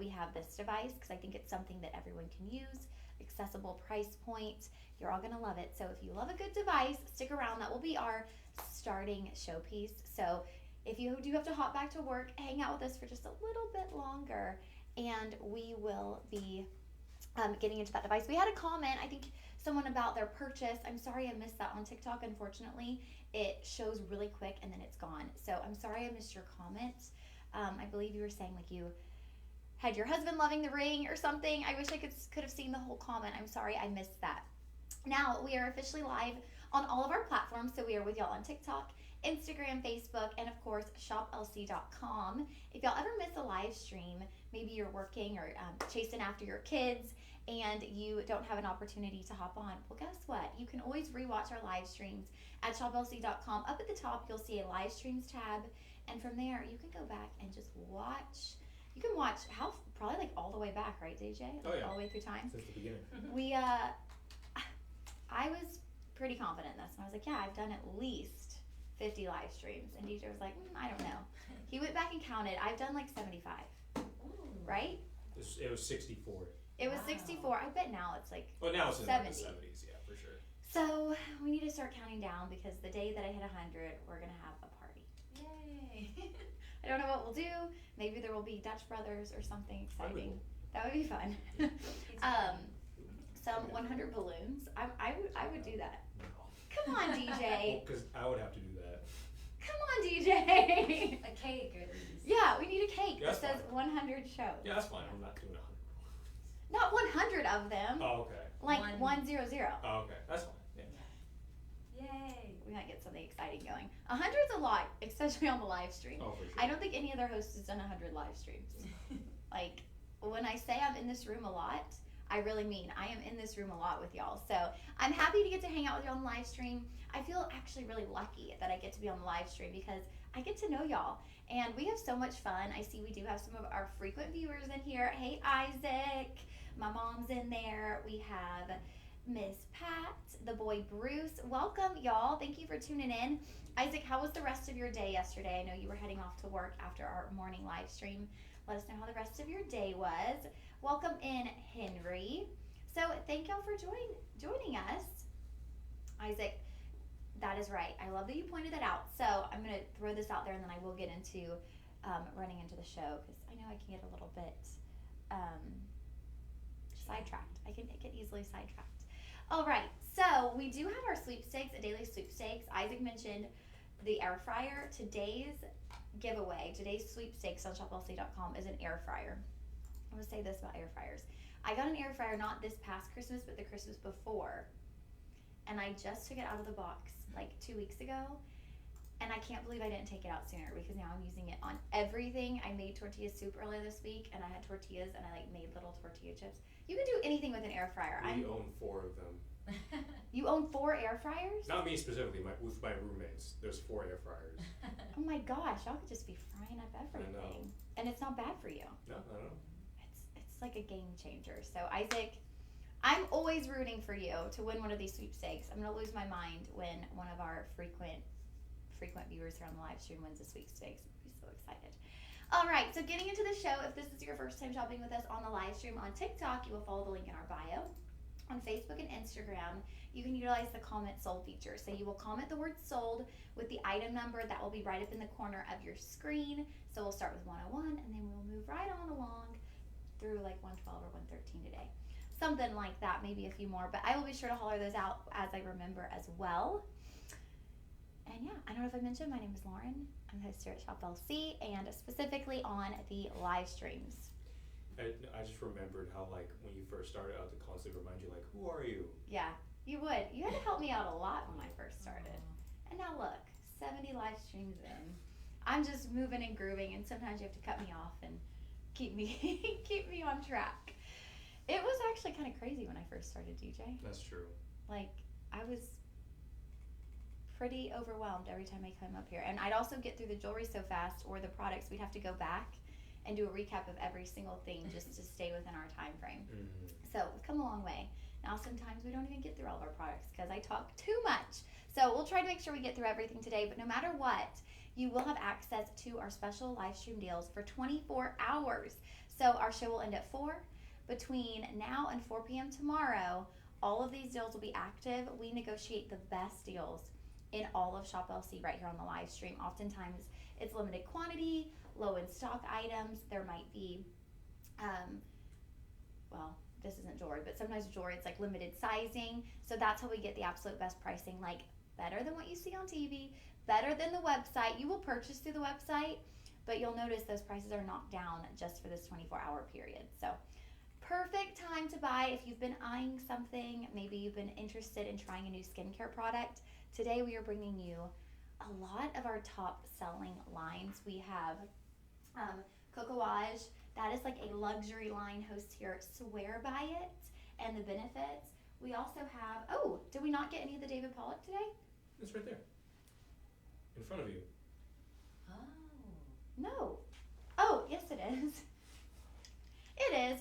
we have this device because I think it's something that everyone can use, accessible price point. You're all going to love it. So if you love a good device, stick around. That will be our starting showpiece. So if you do have to hop back to work, hang out with us for just a little bit longer, and we will be getting into that device. We had a comment, I think someone about their purchase. I'm sorry I missed that on TikTok. Unfortunately, it shows really quick and then it's gone. So I'm sorry I missed your comment. I believe you were saying like you had your husband loving the ring or something. I wish I could have seen the whole comment. I'm sorry I missed that. Now we are officially live on all of our platforms. So we are with y'all on TikTok, Instagram, Facebook, and of course shoplc.com. If y'all ever miss a live stream, maybe you're working or chasing after your kids and you don't have an opportunity to hop on, well, guess what? You can always rewatch our live streams at shoplc.com. Up at the top, you'll see a live streams tab, and from there, you can go back and just watch. You can watch probably like all the way back, right, DJ? Oh, yeah. All the way through time. Since the beginning. We, I was pretty confident in this, and I was like, yeah, I've done at least 50 live streams, and DJ was like, I don't know. He went back and counted. I've done like 75, right? It was 64. It was 64. I bet now it's like Well, now it's in 70. like the 70s, yeah, for sure. So we need to start counting down because the day that I hit 100, we're gonna have a party. Yay! I don't know what we'll do. Maybe there will be Dutch Brothers or something exciting. Cool. That would be fun. Some 100 balloons. I would do that. No. Come on, DJ. Because I would have to do that. Come on, DJ. A cake at least. Yeah, we need a cake Yeah, that that's says 100 shows. Yeah, that's fine. I'm not doing 100. Not 100 of them. Oh, okay. Like 100. Oh, okay. That's fine. Yeah. Yay! We might get something exciting going. 100's a lot, especially on the live stream. Oh, for sure. I don't think any other host has done 100 live streams. Like, when I say I'm in this room a lot, I really mean I am in this room a lot with y'all. So I'm happy to get to hang out with y'all on the live stream. I feel actually really lucky that I get to be on the live stream because I get to know y'all. And we have so much fun. I see we do have some of our frequent viewers in here. Hey, Isaac. My mom's in there. We have Miss Pat, the boy Bruce. Welcome, y'all. Thank you for tuning in. Isaac, how was the rest of your day yesterday? I know you were heading off to work after our morning live stream. Let us know how the rest of your day was. Welcome in, Henry. So thank y'all for joining us. Isaac, that is right. I love that you pointed that out. So I'm going to throw this out there and then I will get into running into the show because I know I can get a little bit sidetracked. I can get easily sidetracked. All right, so we do have our sweepstakes, a daily sweepstakes. Isaac mentioned the air fryer. Today's giveaway, today's sweepstakes on shoplc.com is an air fryer. I'm going to say this about air fryers. I got an air fryer not this past Christmas, but the Christmas before. And I just took it out of the box like 2 weeks ago. And I can't believe I didn't take it out sooner because now I'm using it on everything. I made tortilla soup earlier this week and I had tortillas and I like made little tortilla chips. You can do anything with an air fryer. We own 4 of them. You own 4 air fryers? Not me specifically, with my roommates. There's 4 air fryers. Oh my gosh, y'all could just be frying up everything. I know. And it's not bad for you. No, I don't know. It's like a game changer. So Isaac, I'm always rooting for you to win one of these sweepstakes. I'm gonna lose my mind when one of our frequent viewers here on the live stream wins a sweepstakes. I'm so excited. All right, so getting into the show, if this is your first time shopping with us on the live stream on TikTok, you will follow the link in our bio. On Facebook and Instagram, you can utilize the comment sold feature. So you will comment the word sold with the item number that will be right up in the corner of your screen. So we'll start with 101 and then we'll move right on along through like 112 or 113 today. Something like that, maybe a few more, but I will be sure to holler those out as I remember as well. And yeah, I don't know if I mentioned, my name is Lauren. I'm the host here at Shop LC and specifically on the live streams. I just remembered how, like, when you first started out, to constantly remind you, like, who are you? Yeah, you would. You had to help me out a lot when I first started. And now look, 70 live streams in. I'm just moving and grooving, and sometimes you have to cut me off and keep me on track. It was actually kind of crazy when I first started, DJ. That's true. Like, I was pretty overwhelmed every time I come up here. And I'd also get through the jewelry so fast or the products, we'd have to go back and do a recap of every single thing just to stay within our time frame. Mm-hmm. So we've come a long way. Now sometimes we don't even get through all of our products because I talk too much. So we'll try to make sure we get through everything today, but no matter what, you will have access to our special live stream deals for 24 hours. So our show will end at 4. Between now and 4 p.m. tomorrow, all of these deals will be active. We negotiate the best deals in all of Shop LC right here on the live stream. Oftentimes, it's limited quantity, low in stock items. There might be, well, this isn't jewelry, but sometimes jewelry, it's like limited sizing. So that's how we get the absolute best pricing, like better than what you see on TV, better than the website. You will purchase through the website, but you'll notice those prices are knocked down just for this 24-hour period. So perfect time to buy if you've been eyeing something. Maybe you've been interested in trying a new skincare product. Today we are bringing you a lot of our top selling lines. We have Cocoage. That is like a luxury line. Hosts here swear by it and the benefits. We also have, oh, did we not get any of the David Pollock today? It's right there. In front of you. Oh. No. Oh, yes it is. It is.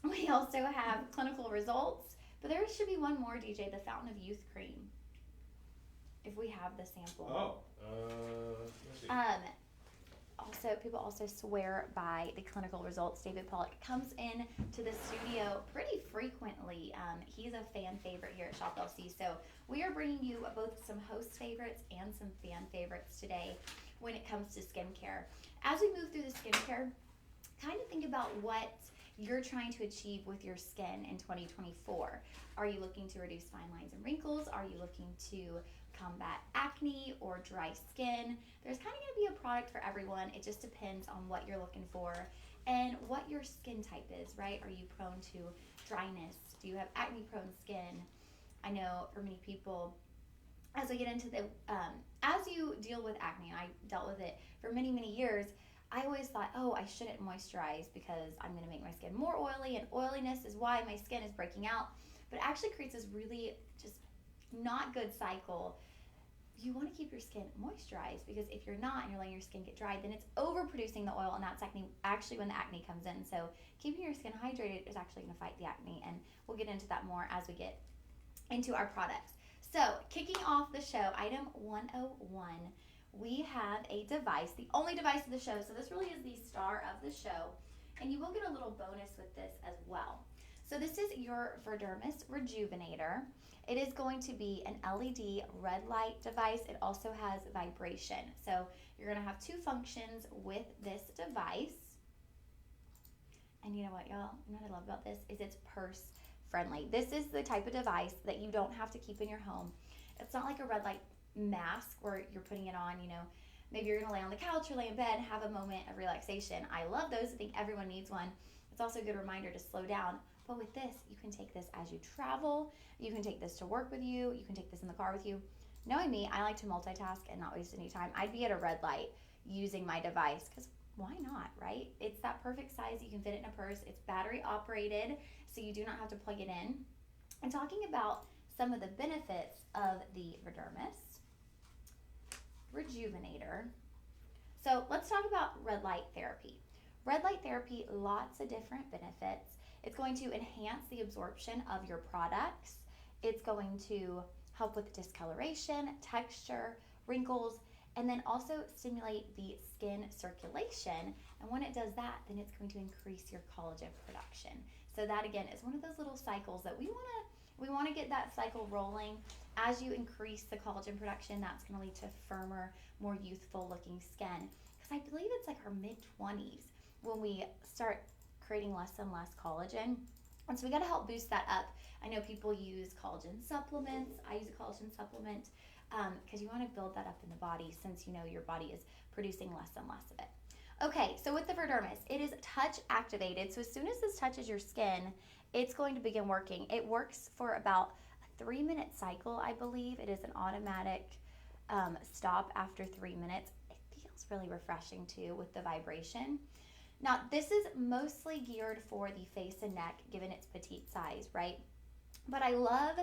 We also have clinical results, but there should be one more, DJ, the Fountain of Youth Cream. If we have the sample. Let's see. Also, people also swear by the clinical results. David Pollock comes in to the studio pretty frequently. He's a fan favorite here at Shop LC. So we are bringing you both some host favorites and some fan favorites today when it comes to skincare. As we move through the skincare, kind of think about what you're trying to achieve with your skin in 2024. Are you looking to reduce fine lines and wrinkles? Are you looking to combat acne or dry skin? There's kind of going to be a product for everyone. It just depends on what you're looking for and what your skin type is, right? Are you prone to dryness? Do you have acne prone skin? I know for many people, as we get into the, as you deal with acne, and I dealt with it for many, many years, I always thought, oh, I shouldn't moisturize because I'm going to make my skin more oily, and oiliness is why my skin is breaking out. But it actually creates this really just not good cycle. You want to keep your skin moisturized, because if you're not and you're letting your skin get dry, then it's overproducing the oil, and that's actually when the acne comes in. So keeping your skin hydrated is actually going to fight the acne, and we'll get into that more as we get into our products. So kicking off the show, item 101, we have a device, the only device of the show. So this really is the star of the show, and you will get a little bonus with this as well. So this is your Verdermis Rejuvenator. It is going to be an LED red light device. It also has vibration. So you're going to have two functions with this device. And you know what, y'all? You know what I love about this is it's purse friendly. This is the type of device that you don't have to keep in your home. It's not like a red light mask where you're putting it on, you know, maybe you're going to lay on the couch or lay in bed and have a moment of relaxation. I love those. I think everyone needs one. It's also a good reminder to slow down. But with this, you can take this as you travel. You can take this to work with you. You can take this in the car with you. Knowing me, I like to multitask and not waste any time. I'd be at a red light using my device because why not, right? It's that perfect size. You can fit it in a purse. It's battery operated, so you do not have to plug it in. And talking about some of the benefits of the Verdermis Rejuvenator. So let's talk about red light therapy. Red light therapy, lots of different benefits. It's going to enhance the absorption of your products. It's going to help with discoloration, texture, wrinkles, and then also stimulate the skin circulation. And when it does that, then it's going to increase your collagen production. So that again is one of those little cycles that we want to get that cycle rolling. As you increase the collagen production, that's going to lead to firmer, more youthful looking skin. Because I believe it's like our mid-20s when we start creating less and less collagen. And so we got to help boost that up. I know people use collagen supplements. I use a collagen supplement because you want to build that up in the body, since you know your body is producing less and less of it. Okay, so with the Verdermis, it is touch activated. So as soon as this touches your skin, it's going to begin working. It works for about a 3-minute cycle, I believe. It is an automatic stop after 3 minutes. It feels really refreshing too with the vibration. Now, this is mostly geared for the face and neck, given its petite size, right? But I love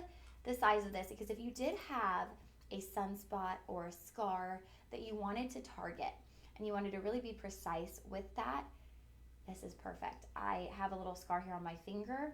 the size of this because if you did have a sunspot or a scar that you wanted to target and you wanted to really be precise with that, this is perfect. I have a little scar here on my finger.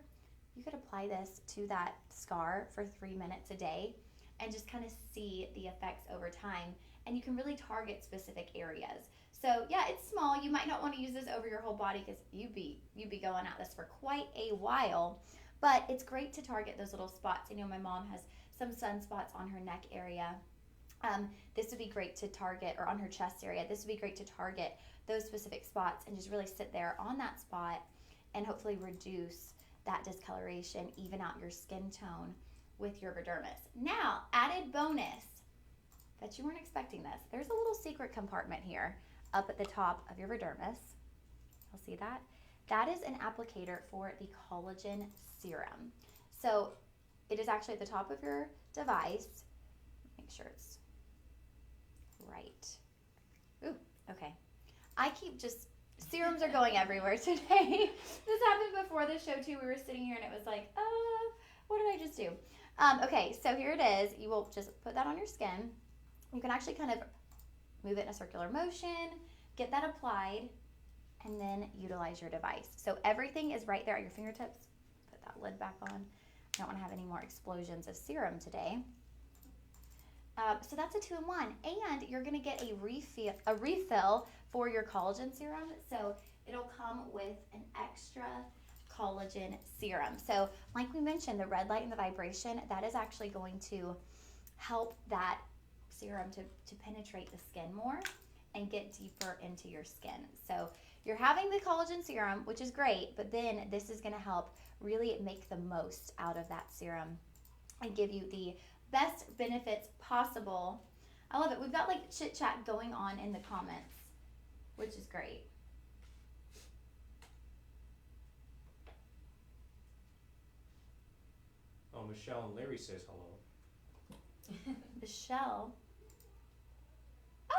You could apply this to that scar for 3 minutes a day and just kind of see the effects over time. And you can really target specific areas. So yeah, it's small. You might not want to use this over your whole body because you'd be going at this for quite a while. But it's great to target those little spots. My mom has some sunspots on her neck area. This would be great to target, or on her chest area. This would be great to target those specific spots and just really sit there on that spot and hopefully reduce that discoloration, even out your skin tone with your epidermis. Now, added bonus, bet you weren't expecting this. There's a little secret compartment here up at the top of your epidermis. You'll see that. That is an applicator for the collagen serum. So it is actually at the top of your device. Make sure it's right. Ooh, okay. I keep just, serums are going everywhere today. This happened before the show too. We were sitting here and it was like, what did I just do? Okay, so here it is. You will just put that on your skin. You can actually kind of move it in a circular motion, get that applied, and then utilize your device. So everything is right there at your fingertips. Put that lid back on. I don't want to have any more explosions of serum today. So that's a 2-in-1, and you're going to get a refill for your collagen serum. So it'll come with an extra collagen serum. So like we mentioned, the red light and the vibration, that is actually going to help that serum to penetrate the skin more and get deeper into your skin. So you're having the collagen serum, which is great, but then this is going to help really make the most out of that serum and give you the best benefits possible. I love it. We've got like chit chat going on in the comments, which is great. Oh, Michelle and Larry says hello. Michelle.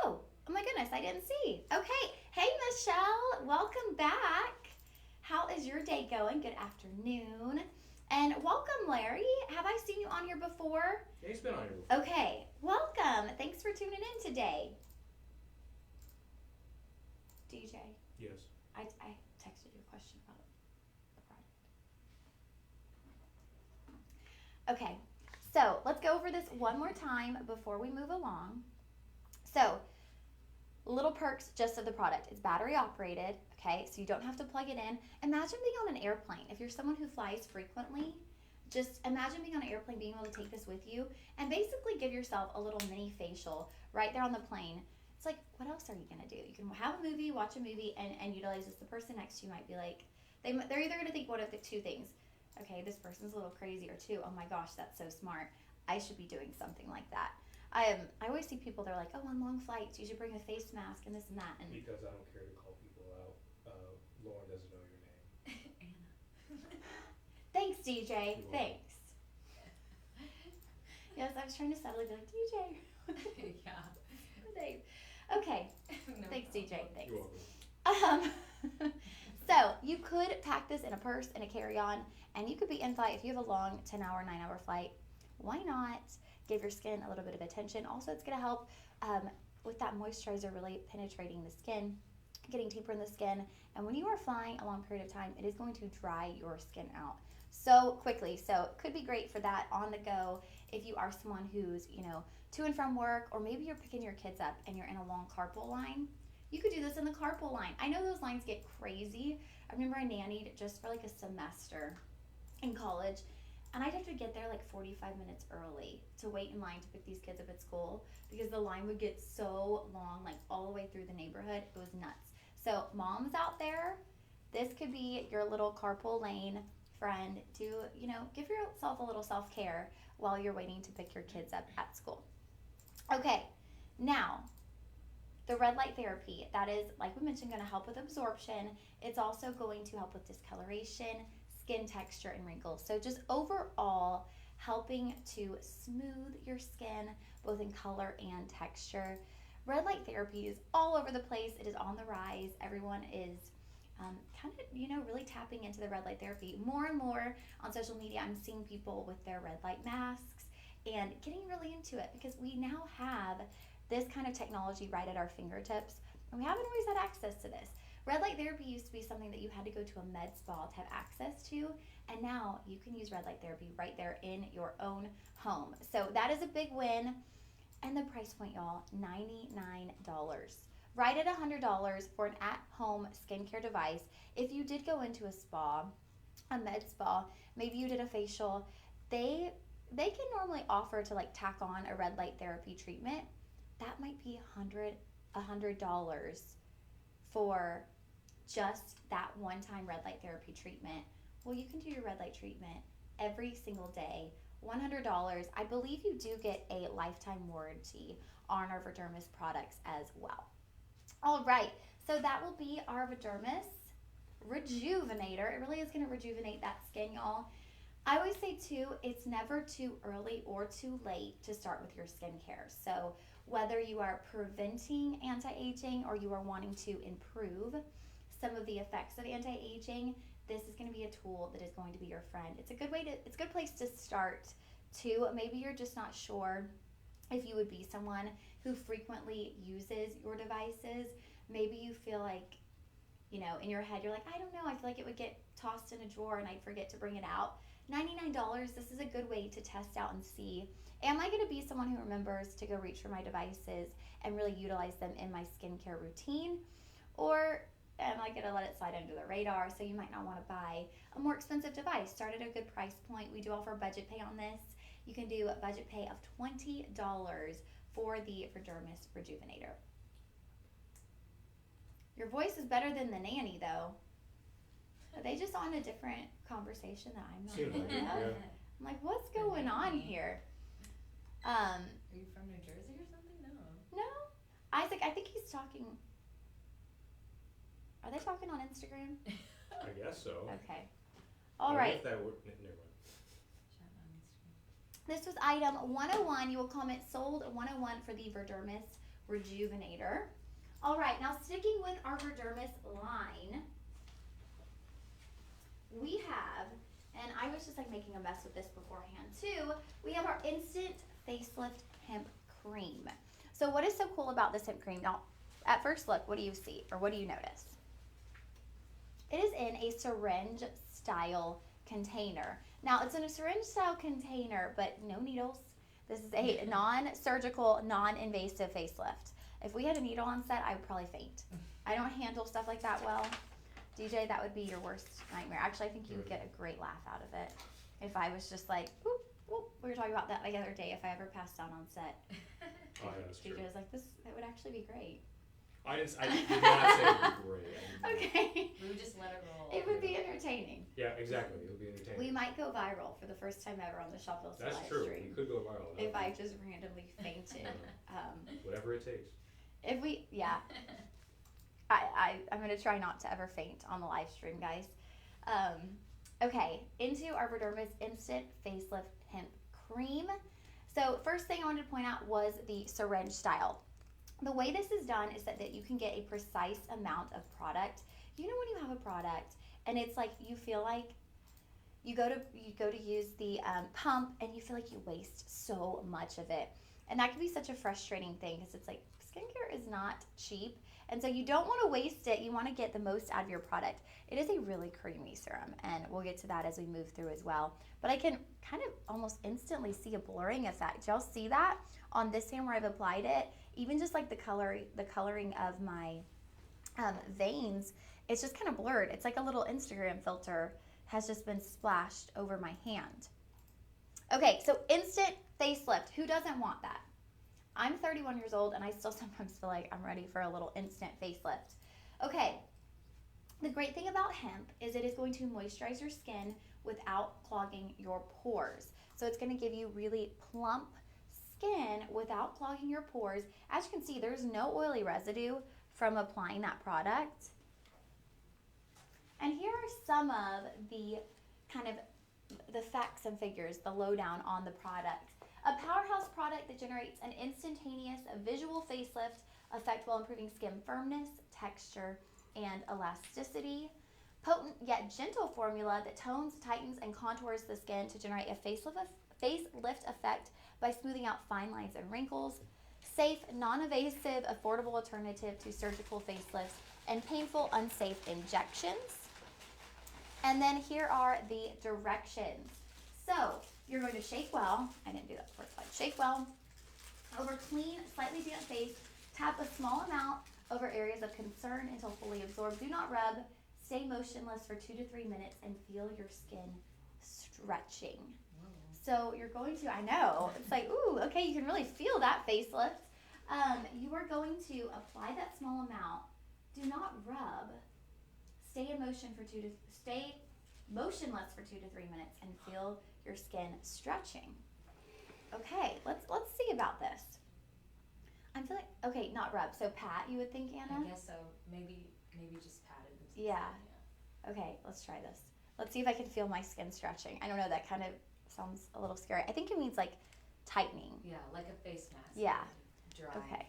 Oh my goodness, I didn't see. Okay. Hey, Michelle, welcome back. How is your day going? Good afternoon. And welcome, Larry. Have I seen you on here before? Yeah, he's been on here before. Okay, welcome. Thanks for tuning in today. DJ, Yes. I texted you a question about the product. Okay, so let's go over this one more time before we move along. So, little perks just of the product. It's battery operated, okay, so you don't have to plug it in. Imagine being on an airplane. If you're someone who flies frequently, just imagine being on an airplane, being able to take this with you and basically give yourself a little mini facial right there on the plane. It's like, what else are you going to do? You can have a movie, watch a movie, and utilize this. The person next to you might be like, they're either going to think one of the two things. Okay, this person's a little crazy, or two, oh my gosh, that's so smart. I should be doing something like that. I always see people, they're like, oh, on long flights, you should bring a face mask and this and that. And Because I don't care to call people out. Lauren doesn't know your name. Anna. Thanks, DJ. You're welcome. Thanks. Yes, I was trying to subtly be like, DJ. Yeah. Dave. Okay. No Thanks, problem. DJ. Thanks. You're welcome. So you could pack this in a purse, in a carry-on, and you could be in flight. If you have a long 10-hour, 9-hour flight, why not give your skin a little bit of attention? Also, it's going to help with that moisturizer really penetrating the skin, getting deeper in the skin. And when you are flying a long period of time, it is going to dry your skin out so quickly. So it could be great for that on the go if you are someone who's, to and from work, or maybe you're picking your kids up and you're in a long carpool line. You could do this in the carpool line. I know those lines get crazy. I remember I nannied just for like a semester in college, and I'd have to get there like 45 minutes early to wait in line to pick these kids up at school because the line would get so long, like all the way through the neighborhood. It was nuts. So moms out there, this could be your little carpool lane friend to, give yourself a little self-care while you're waiting to pick your kids up at school. Okay, now, the red light therapy, that is, like we mentioned, going to help with absorption. It's also going to help with discoloration, skin texture, and wrinkles. So just overall, helping to smooth your skin, both in color and texture. Red light therapy is all over the place. It is on the rise. Everyone is really tapping into the red light therapy. More and more on social media, I'm seeing people with their red light masks and getting really into it because we now have this kind of technology right at our fingertips, and we haven't always had access to this. Red light therapy used to be something that you had to go to a med spa to have access to, and now you can use red light therapy right there in your own home. So that is a big win. And the price point, y'all, $99 right at $100 for an at-home skincare device. If you did go into a spa, a med spa, maybe you did a facial, they can normally offer to like tack on a red light therapy treatment. That might be $100 for just that one-time red light therapy treatment. Well, you can do your red light treatment every single day. $100. I believe you do get a lifetime warranty on our Verdermis products as well. All right, so that will be our Verdermis Rejuvenator. It really is going to rejuvenate that skin, y'all. I always say too, it's never too early or too late to start with your skincare. So whether you are preventing anti-aging or you are wanting to improve some of the effects of anti-aging, this is going to be a tool that is going to be your friend. It's a good place to start too. Maybe you're just not sure if you would be someone who frequently uses your devices. Maybe you feel like, you know, in your head, you're like, I don't know, I feel like it would get tossed in a drawer and I'd forget to bring it out. $99, this is a good way to test out and see, am I going to be someone who remembers to go reach for my devices and really utilize them in my skincare routine? Or am I going to let it slide under the radar? So you might not want to buy a more expensive device. Start at a good price point. We do offer budget pay on this. You can do a budget pay of $20 for the Verdermis Rejuvenator. Your voice is better than the nanny, though. Are they just on a different conversation that I'm not Seems like it, aware of? yeah. I'm like, what's going on here? Are you from New Jersey or something? No. No. Isaac, I think he's talking. Are they talking on Instagram? I guess so. Okay. I All wonder right. if that would, never mind. Chat on Instagram. This was item 101. You will comment sold 101 for the Verdermis Rejuvenator. All right. Now, sticking with our Verdermis line, we have, and I was just like making a mess with this beforehand too, we have our Instant Facelift Hemp Cream. So what is so cool about this hemp cream? Now, at first look, what do you see or what do you notice? It is in a syringe style container. Now, it's in a syringe style container, but no needles. This is a non-surgical, non-invasive facelift. If we had a needle on set, I would probably faint. I don't handle stuff like that well. DJ, that would be your worst nightmare. Actually, I think you would get a great laugh out of it. If I was just like, whoop, whoop. We were talking about that the other day, if I ever passed out on set. Oh, yeah, that's true. DJ was like, that would actually be great. I did not say it would be great. Okay. We would just let it roll. It would be entertaining. Yeah, exactly. It would be entertaining. We might go viral for the first time ever on the Shop Hills That's live true. stream. You could go viral. If I just randomly fainted. Whatever it takes. If we, yeah. I'm going to try not to ever faint on the live stream, guys. Okay, into our Verdermis Instant Facelift Hemp Cream. So first thing I wanted to point out was the syringe style. The way this is done is that you can get a precise amount of product. You know when you have a product and it's like you feel like you go to use the pump and you feel like you waste so much of it. And that can be such a frustrating thing because it's like skincare is not cheap. And so you don't want to waste it. You want to get the most out of your product. It is a really creamy serum, and we'll get to that as we move through as well. But I can kind of almost instantly see a blurring effect. Y'all see that on this hand where I've applied it? Even just like the coloring of my veins, it's just kind of blurred. It's like a little Instagram filter has just been splashed over my hand. Okay, so instant facelift. Who doesn't want that? I'm 31 years old and I still sometimes feel like I'm ready for a little instant facelift. Okay, the great thing about hemp is it is going to moisturize your skin without clogging your pores. So it's going to give you really plump skin without clogging your pores. As you can see, there's no oily residue from applying that product. And here are some of the kind of the facts and figures, the lowdown on the product. A powerhouse product that generates an instantaneous visual facelift effect while improving skin firmness, texture, and elasticity. Potent yet gentle formula that tones, tightens, and contours the skin to generate a facelift effect by smoothing out fine lines and wrinkles. Safe, non-invasive, affordable alternative to surgical facelifts and painful, unsafe injections. And then here are the directions. So you're going to shake well. I didn't do that before. Shake well. Over clean, slightly damp face, tap a small amount over areas of concern until fully absorbed. Do not rub. Stay motionless for 2 to 3 minutes and feel your skin stretching. Whoa. So you're going to, I know, it's like, ooh, okay, you can really feel that facelift. You are going to apply that small amount. Do not rub. Stay motionless for 2 to 3 minutes and feel your skin stretching. Okay, let's see about this. I'm feeling, okay, not rub. So pat, you would think, Anna? I guess so. Maybe just pat it. Yeah. Okay, let's try this. Let's see if I can feel my skin stretching. I don't know, that kind of sounds a little scary. I think it means like tightening. Yeah, like a face mask. Yeah. Dry. Okay.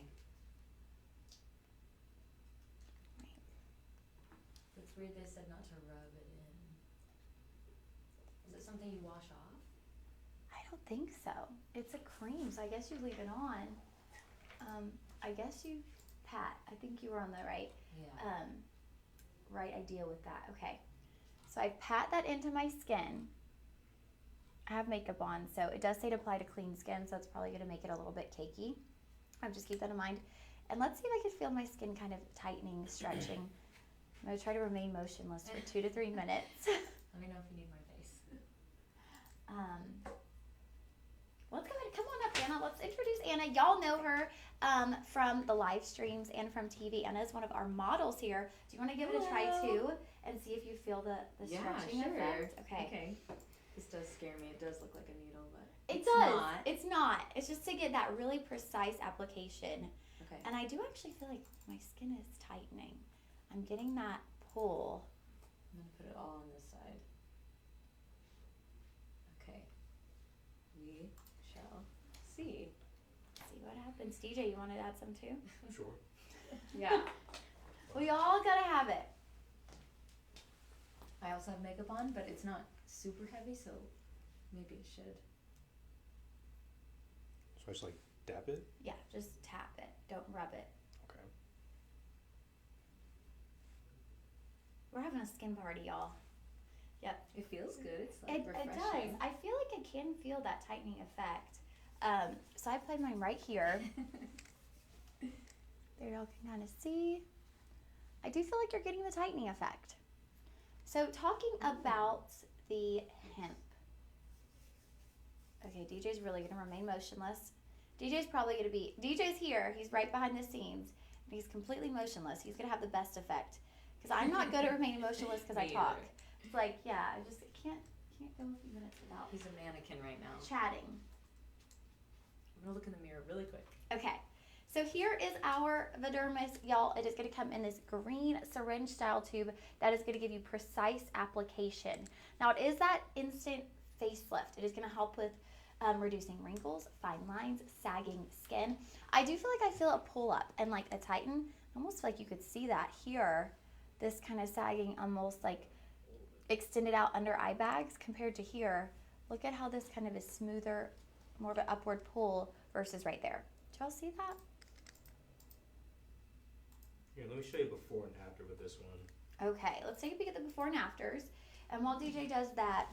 It's weird they said not to rub it in. Is it something you wash off? I don't think so. It's a cream, so I guess you leave it on. I guess you pat. I think you were on the right idea with that. Okay. So I pat that into my skin. I have makeup on, so it does say to apply to clean skin, so it's probably going to make it a little bit cakey. Just keep that in mind. And let's see if I can feel my skin kind of tightening, stretching. I'm going to try to remain motionless for 2 to 3 minutes. Let me know if you need my face. Let's go ahead. Come on up, Anna. Let's introduce Anna. Y'all know her from the live streams and from TV. Anna is one of our models here. Do you want to give it a try too and see if you feel the stretching effect? Okay. This does scare me. It does look like a needle, but it does. Not. It's not. It's just to get that really precise application. Okay. And I do actually feel like my skin is tightening. I'm getting that pull. I'm gonna put it all on this side. Okay. We shall see. See what happens. DJ, you want to add some too? Sure. Yeah. We all gotta have it. I also have makeup on, but it's not super heavy, so maybe it should. So I just like dab it? Yeah, just tap it. Don't rub it. Okay. We're having a skin party, y'all. Yep. It feels good. It's like It refreshing. does. I feel like I can feel that tightening effect. So I applied mine right here. There y'all can kind of see. I do feel like you're getting the tightening effect. So talking about the hemp. Okay, DJ's really going to remain motionless. DJ's here. He's right behind the scenes. And he's completely motionless. He's going to have the best effect. Because I'm not good at remaining motionless because I Me talk. either. It's like, yeah, I just can't go a few minutes without He's a mannequin right now. chatting. I'm gonna look in the mirror really quick. Okay, so here is our Vidermis, y'all. It is going to come in this green syringe style tube that is going to give you precise application. Now it is that instant facelift. It is going to help with reducing wrinkles, fine lines, sagging skin. I do feel like I feel a pull up and like a tighten. I almost feel like you could see that here. This kind of sagging, almost like extended out under eye bags compared to here. Look at how this kind of is smoother, more of an upward pull versus right there. Did y'all see that? Here, let me show you before and after with this one. Okay, let's take a peek at the before and afters. And while DJ does that,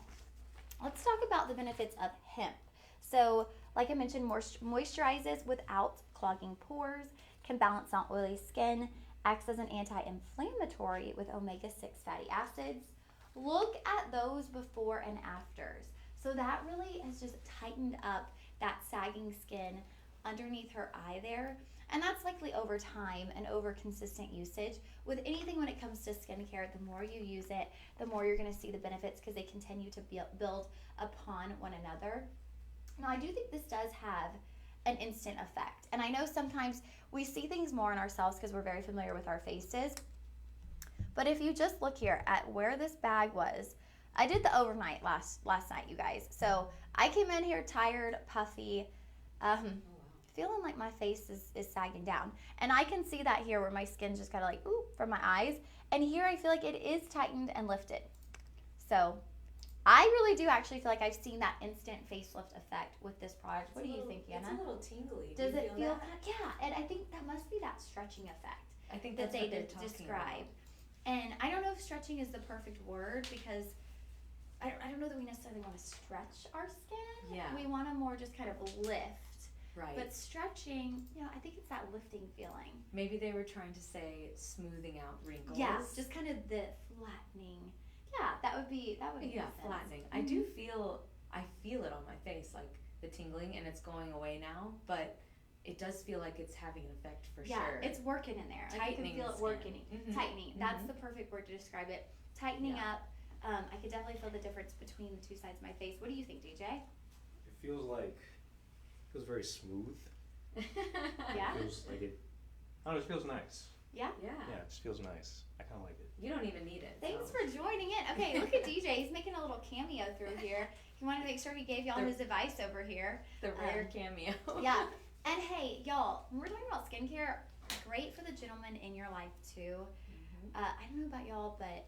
let's talk about the benefits of hemp. So, like I mentioned, moisturizes without clogging pores, can balance out oily skin, acts as an anti-inflammatory with omega-6 fatty acids. Look at those before and afters. So that really has just tightened up that sagging skin underneath her eye there. And that's likely over time and over consistent usage. With anything when it comes to skincare, the more you use it, the more you're going to see the benefits because they continue to build upon one another. Now, I do think this does have an instant effect. And I know sometimes we see things more in ourselves because we're very familiar with our faces. But if you just look here at where this bag was, I did the overnight last night, you guys. So I came in here tired, puffy, feeling like my face is sagging down. And I can see that here where my skin's just kind of like, ooh, from my eyes. And here I feel like it is tightened and lifted. So I really do actually feel like I've seen that instant facelift effect with this product. What do you think, Anna? It's a little tingly. Does Do you it feel that? kind of, yeah, and I think that must be that stretching effect I think that that's they what they're talking describe. about. And I don't know if stretching is the perfect word because I don't know that we necessarily want to stretch our skin. Yeah. We want to more just kind of lift. Right. But stretching, I think it's that lifting feeling. Maybe they were trying to say smoothing out wrinkles. Yeah, just kind of the flattening. Yeah, that would be Yeah, make sense. flattening. I do feel it on my face, like the tingling, and it's going away now, but it does feel like it's having an effect for sure. Yeah, it's working in there. Like, Tightening you can feel the it working. skin. Tightening. That's the perfect word to describe it. Tightening Yeah. up. I could definitely feel the difference between the two sides of my face. What do you think, DJ? It feels very smooth. Yeah? It feels like it, I don't know, it feels nice. Yeah? Yeah. Yeah, it just feels nice. I kind of like it. You don't even need it. Thanks so. for joining in. Okay, look at DJ. He's making a little cameo through here. He wanted to make sure he gave y'all his advice over here. The rare cameo. Yeah. And hey, y'all, when we're talking about skincare, great for the gentleman in your life too. I don't know about y'all, but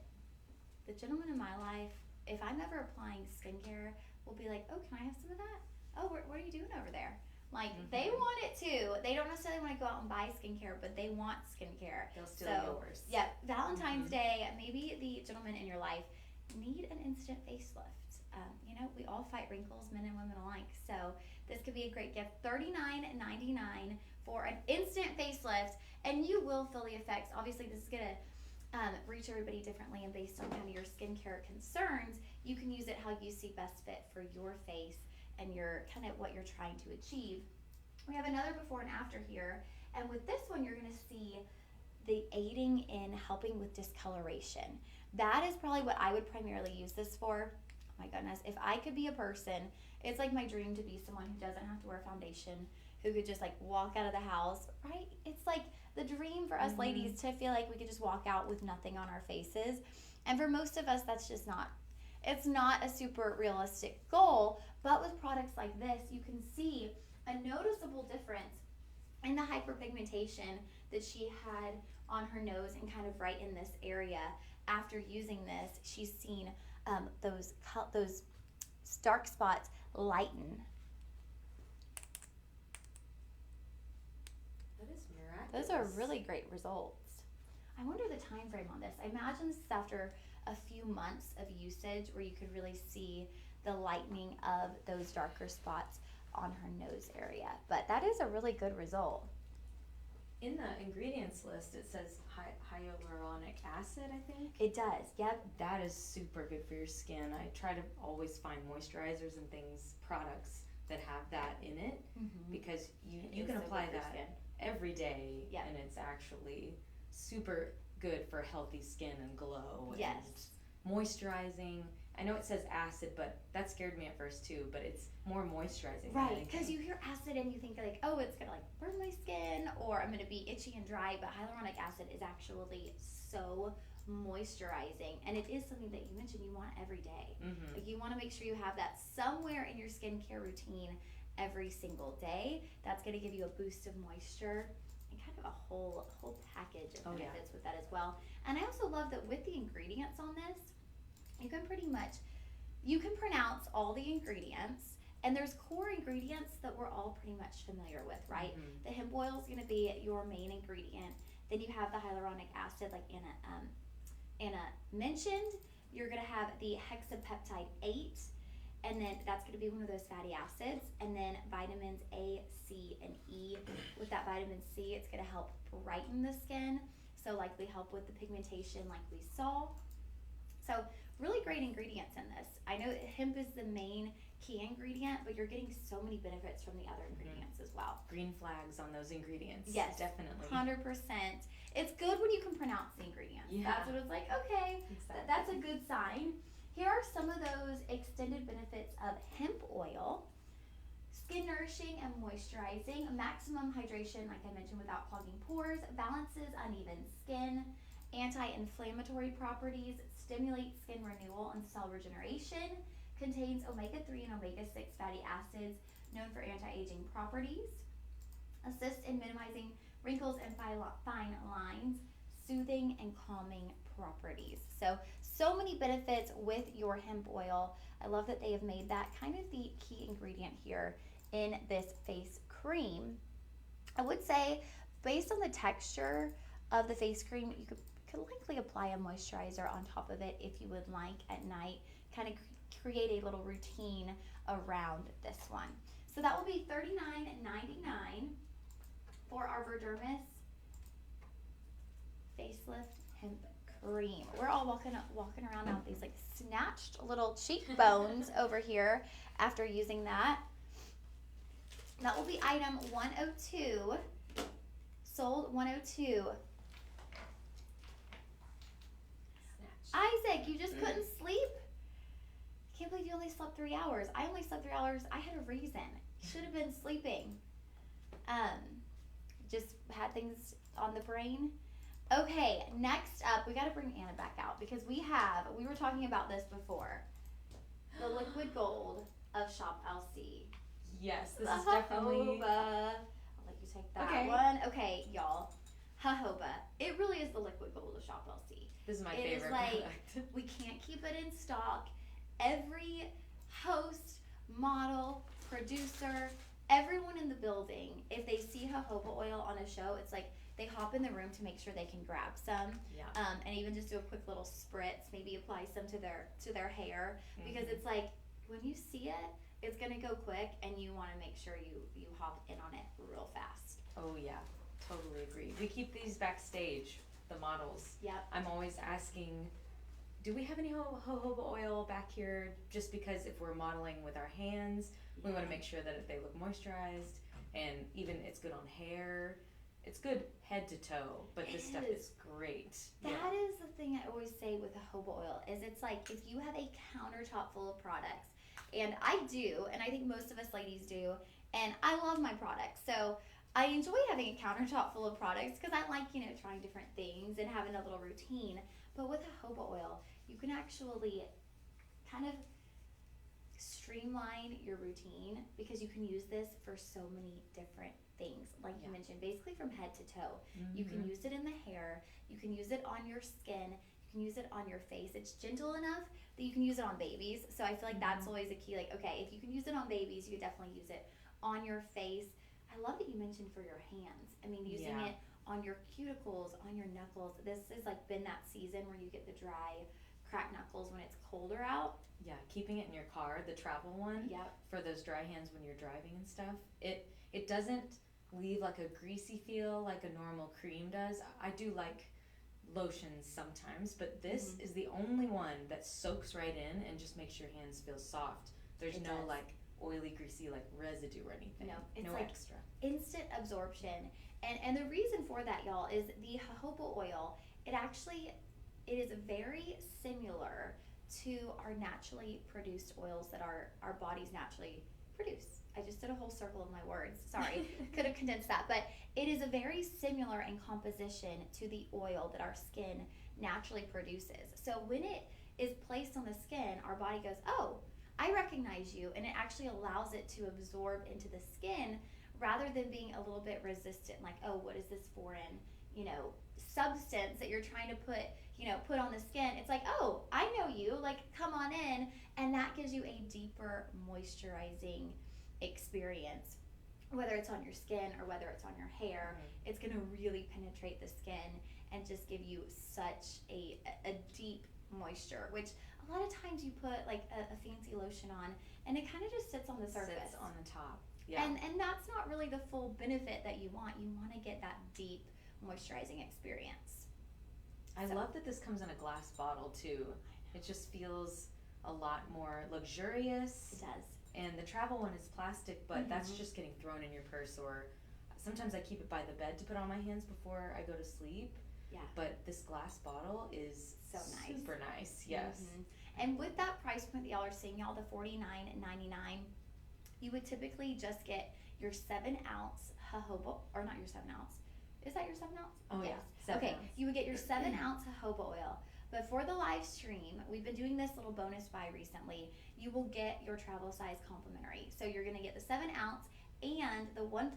the gentleman in my life, if I'm ever applying skincare, will be like, oh, can I have some of that? Oh, what are you doing over there? Like, they want it too. They don't necessarily want to go out and buy skincare, but they want skincare. They'll steal yours. Yeah, Valentine's Day, maybe the gentleman in your life need an instant facelift. We all fight wrinkles, men and women alike. So this could be a great gift. $39.99 for an instant facelift, and you will feel the effects. Obviously, this is gonna reach everybody differently, and based on kind of your skincare concerns, you can use it how you see best fit for your face and your kind of what you're trying to achieve. We have another before and after here, and with this one, you're gonna see the aiding in helping with discoloration. That is probably what I would primarily use this for. Oh my goodness, if I could be a person, it's like my dream to be someone who doesn't have to wear foundation, who could just like walk out of the house, right? It's like the dream for us ladies to feel like we could just walk out with nothing on our faces. And for most of us, that's just it's not a super realistic goal. But with products like this, you can see a noticeable difference in the hyperpigmentation that she had on her nose and kind of right in this area. After using this, she's seen those dark spots lighten. That is miraculous. Those are really great results. I wonder the time frame on this. I imagine this is after a few months of usage where you could really see the lightening of those darker spots on her nose area. But that is a really good result. In the ingredients list, it says hyaluronic acid, I think. It does, yep. That is super good for your skin. I try to always find moisturizers and products that have that in it, because you can apply that every day, and it's actually super good for healthy skin and glow. Yes. And moisturizing. I know it says acid, but that scared me at first too, but it's more moisturizing. Right, because you hear acid and you think like, oh, it's gonna like burn my skin, or I'm gonna be itchy and dry, but hyaluronic acid is actually so moisturizing, and it is something that you mentioned you want every day. Like, you want to make sure you have that somewhere in your skincare routine every single day. That's gonna give you a boost of moisture and kind of a whole package of benefits with that as well. And I also love that with the ingredients on this, you can pronounce all the ingredients, and there's core ingredients that we're all pretty much familiar with, right? The hemp oil is going to be your main ingredient. Then you have the hyaluronic acid, like Anna mentioned. You're going to have the hexapeptide 8, and then that's going to be one of those fatty acids. And then vitamins A, C, and E. With that vitamin C, it's going to help brighten the skin, so likely help with the pigmentation like we saw. So really great ingredients in this. I know hemp is the main key ingredient, but you're getting so many benefits from the other ingredients as well. Green flags on those ingredients. Yes, definitely. 100%. It's good when you can pronounce the ingredients. Yeah. That's what it's like, okay, Exactly. that's a good sign. Here are some of those extended benefits of hemp oil. Skin nourishing and moisturizing, maximum hydration, like I mentioned, without clogging pores, balances uneven skin, anti-inflammatory properties, stimulates skin renewal and cell regeneration, contains omega-3 and omega-6 fatty acids known for anti-aging properties, assists in minimizing wrinkles and fine lines, soothing and calming properties. So many benefits with your hemp oil. I love that they have made that kind of the key ingredient here in this face cream. I would say, based on the texture of the face cream, you could likely apply a moisturizer on top of it if you would like at night, kind of create a little routine around this one. So that will be $39.99 for our Verdermis facelift hemp cream. We're all walking around now with these like snatched little cheekbones over here after using that. That will be item 102. Sold 102. Isaac, you just couldn't sleep? Can't believe you only slept 3 hours. I only slept 3 hours. I had a reason. Should have been sleeping. Just had things on the brain. Okay, next up, we got to bring Anna back out because we were talking about this before. The liquid gold of Shop LC. Yes, this is definitely. I'll let you take that one. Okay, y'all. Jojoba. It really is the liquid gold of Shop LC. This is my favorite favorite product. We can't keep it in stock. Every host, model, producer, everyone in the building, if they see jojoba oil on a show, it's like they hop in the room to make sure they can grab some. Yeah. And even just do a quick little spritz, maybe apply some to their hair, because it's like when you see it, it's gonna go quick, and you want to make sure you hop in on it real fast. Oh yeah, totally agree. We keep these backstage, the models. Yep. I'm always asking, do we have any jojoba oil back here? Just because if we're modeling with our hands, we want to make sure that they look moisturized, and even it's good on hair. It's good head to toe, but this stuff is great. That is the thing I always say with jojoba oil, is it's like if you have a countertop full of products, and I do, and I think most of us ladies do, and I love my products, so I enjoy having a countertop full of products because I like, trying different things and having a little routine. But with jojoba oil, you can actually kind of streamline your routine because you can use this for so many different things. Like you mentioned, basically from head to toe. You can use it in the hair. You can use it on your skin. You can use it on your face. It's gentle enough that you can use it on babies. So I feel like that's always a key. Like, okay, if you can use it on babies, you could definitely use it on your face. I love that you mentioned for your hands. I mean, using it on your cuticles, on your knuckles. This has like been that season where you get the dry, cracked knuckles when it's colder out. Yeah, keeping it in your car, the travel one. Yep. For those dry hands when you're driving and stuff. It doesn't leave like a greasy feel like a normal cream does. I do like lotions sometimes, but this is the only one that soaks right in and just makes your hands feel soft. There's no like oily, greasy like residue or anything. No, it's no like extra. Instant absorption. And the reason for that, y'all, is the jojoba oil, it is very similar to our naturally produced oils that our bodies naturally produce. I just did a whole circle of my words. Sorry, could have condensed that. But it is a very similar in composition to the oil that our skin naturally produces. So when it is placed on the skin, our body goes, oh, I recognize you. And it actually allows it to absorb into the skin rather than being a little bit resistant. Like, oh, what is this foreign, substance that you're trying to put on the skin? It's like, oh, I know you. Like, come on in. And that gives you a deeper moisturizing experience, whether it's on your skin or whether it's on your hair. It's going to really penetrate the skin and just give you such a deep moisture, which a lot of times you put like a fancy lotion on and it kind of just sits on the surface. Sits on the top. Yeah. And that's not really the full benefit that you want. You want to get that deep moisturizing experience. I love that this comes in a glass bottle too. It just feels a lot more luxurious. It does. And the travel one is plastic, but that's just getting thrown in your purse, or sometimes I keep it by the bed to put on my hands before I go to sleep. Yeah. But this glass bottle is so nice. Super nice, yes. And with that price point that y'all are seeing, y'all, the $49.99, you would typically just get your 7-ounce jojoba, or not your 7-ounce. Is that your 7-ounce? Oh yes. Yeah. 7 okay, ounce. You would get your 7-ounce jojoba oil. But for the live stream, we've been doing this little bonus buy recently. You will get your travel size complimentary. So you're going to get the 7-ounce and the 1.7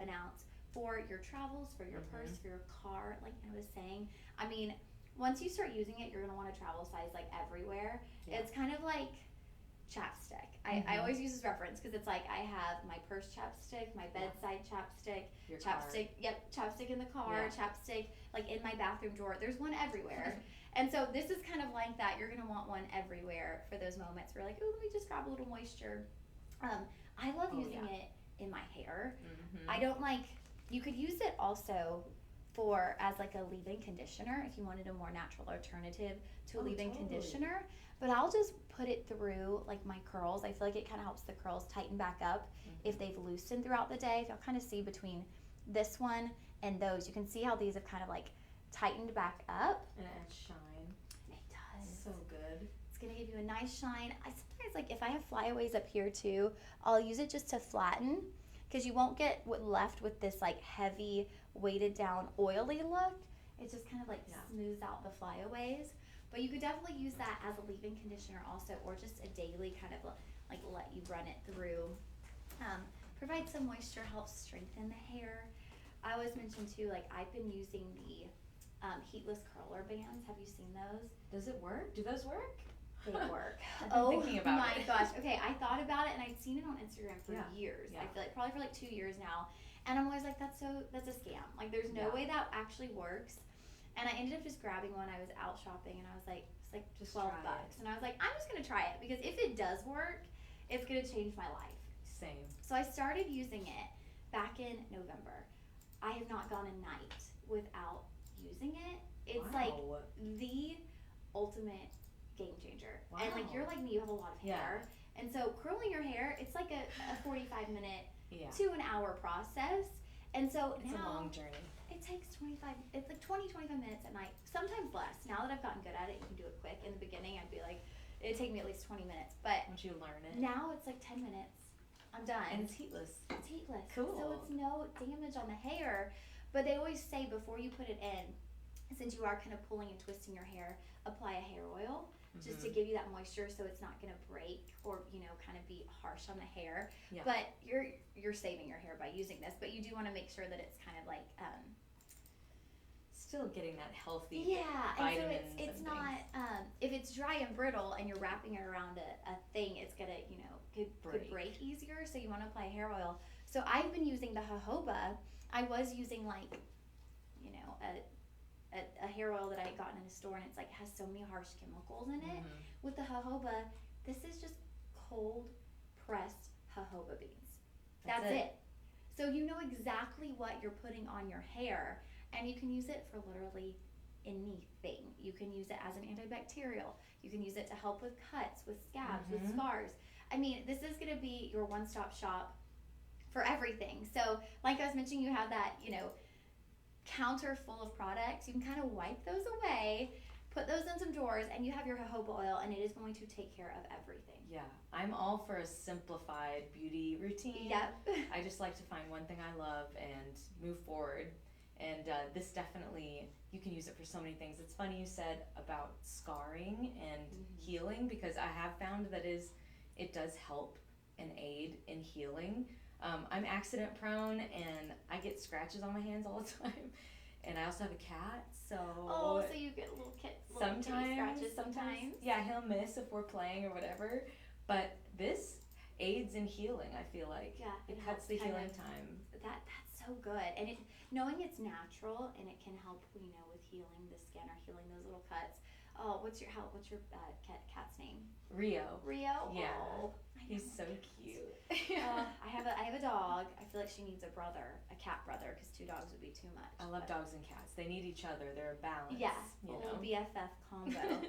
ounce for your travels, for your purse, for your car. Like I was saying, I mean, once you start using it, you're going to want a travel size like everywhere. Yeah. It's kind of like chapstick. I always use this reference because it's like I have my purse chapstick, my bedside chapstick, your chapstick, chapstick in the car, chapstick like in my bathroom drawer. There's one everywhere. And so this is kind of like that. You're going to want one everywhere for those moments where you're like, oh, let me just grab a little moisture I love Oh, using yeah. it in my hair. Mm-hmm. I don't like, you could use it also for as like a leave-in conditioner if you wanted a more natural alternative to a Oh, leave-in totally. conditioner. But I'll just put it through like my curls. I feel like it kind of helps the curls tighten back up if they've loosened throughout the day. If you'll kind of see between this one and those, you can see how these have kind of like tightened back up. And it adds shine. It does. So good. It's gonna give you a nice shine. I sometimes, like, if I have flyaways up here too, I'll use it just to flatten, because you won't get left with this like heavy, weighted down, oily look. It just kind of like smooths out the flyaways. But you could definitely use that as a leave-in conditioner also, or just a daily kind of like let you run it through. Provide some moisture, helps strengthen the hair. I always mention too, like, I've been using the heatless curler bands. Have you seen those? Does it work? Do those work? They work. I've been thinking about my it. gosh. Okay, I thought about it and I'd seen it on Instagram for Yeah. years. Yeah. I feel like probably for like 2 years now. And I'm always like, that's a scam. Like, there's no way that actually works. And I ended up just grabbing one. I was out shopping and I was like, it's like Just $12. try it. And I was like, I'm just gonna try it, because if it does work, it's gonna change my life. Same. So I started using it back in November. I have not gone a night without using it. It's like Wow. the ultimate game changer. And like, Wow. you're like me, you have a lot of hair. And so curling your hair, it's like a 45-minute Yeah. to an hour process. And so It's a now long journey. it takes 25 minutes at night, sometimes less. Now that I've gotten good at it, you can do it quick. In the beginning, I'd be like, it'd take me at least 20 minutes. But Once you learn it. now it's like 10 minutes. I'm done. And it's heatless. It's heatless. Cool. So it's no damage on the hair. But they always say before you put it in, since you are kind of pulling and twisting your hair, apply a hair oil just to give you that moisture, so it's not going to break or, you know, kind of be harsh on the hair. Yeah. But you're saving your hair by using this, but you do want to make sure that it's kind of like Still getting that healthy and so vitamins it's and not if it's dry and brittle and you're wrapping it around a thing, it's gonna, you know, could break easier. So you want to apply hair oil. So I've been using the jojoba. I was using, like, you know, a hair oil that I had gotten in a store, and it's like has so many harsh chemicals in it. With the jojoba, this is just cold pressed jojoba beans. That's it. So you know exactly what you're putting on your hair, and you can use it for literally anything. You can use it as an antibacterial. You can use it to help with cuts, with scabs, with scars. I mean, this is going to be your one-stop shop for everything. So like I was mentioning, you have that, you know, counter full of products. You can kind of wipe those away, put those in some drawers, and you have your jojoba oil, and it is going to take care of everything. Yeah, I'm all for a simplified beauty routine. Yep. I just like to find one thing I love and move forward. And this definitely, you can use it for so many things. It's funny you said about scarring and healing, because I have found that it does help and aid in healing. I'm accident prone and I get scratches on my hands all the time. And I also have a cat, so so you get little kitty sometimes scratches sometimes. Yeah, he'll miss if we're playing or whatever. But this aids in healing, I feel like. Yeah, It it cuts helps the kind healing of- time. That's so good, and knowing it's natural and it can help, you know, with healing the skin or healing those little cuts. Oh, what's your cat's name? Rio. Rio. Yeah. Oh, I He's know. so cute. I have a dog. I feel like she needs a cat brother, because 2 dogs would be too much. I love but- dogs and cats. They need each other. They're a balance. Yeah, You a know? little BFF combo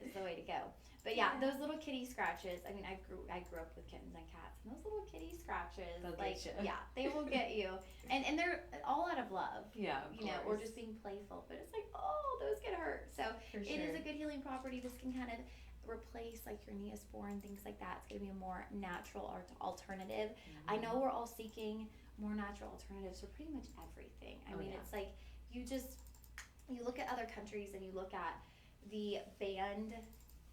is the way to go. But yeah, those little kitty scratches. I mean, I grew up with kittens and cats, and those little kitty scratches, They'll like, get ya. yeah, they will get you. And they're all out of love. Yeah, of You know, or course. just being playful. But it's like, oh, those get hurt. So For it is a good healing property. This can kind of replace like your Neosporin, things like that. It's going to be a more natural alternative. I know we're all seeking more natural alternatives for pretty much everything. I mean, it's like you look at other countries and you look at the banned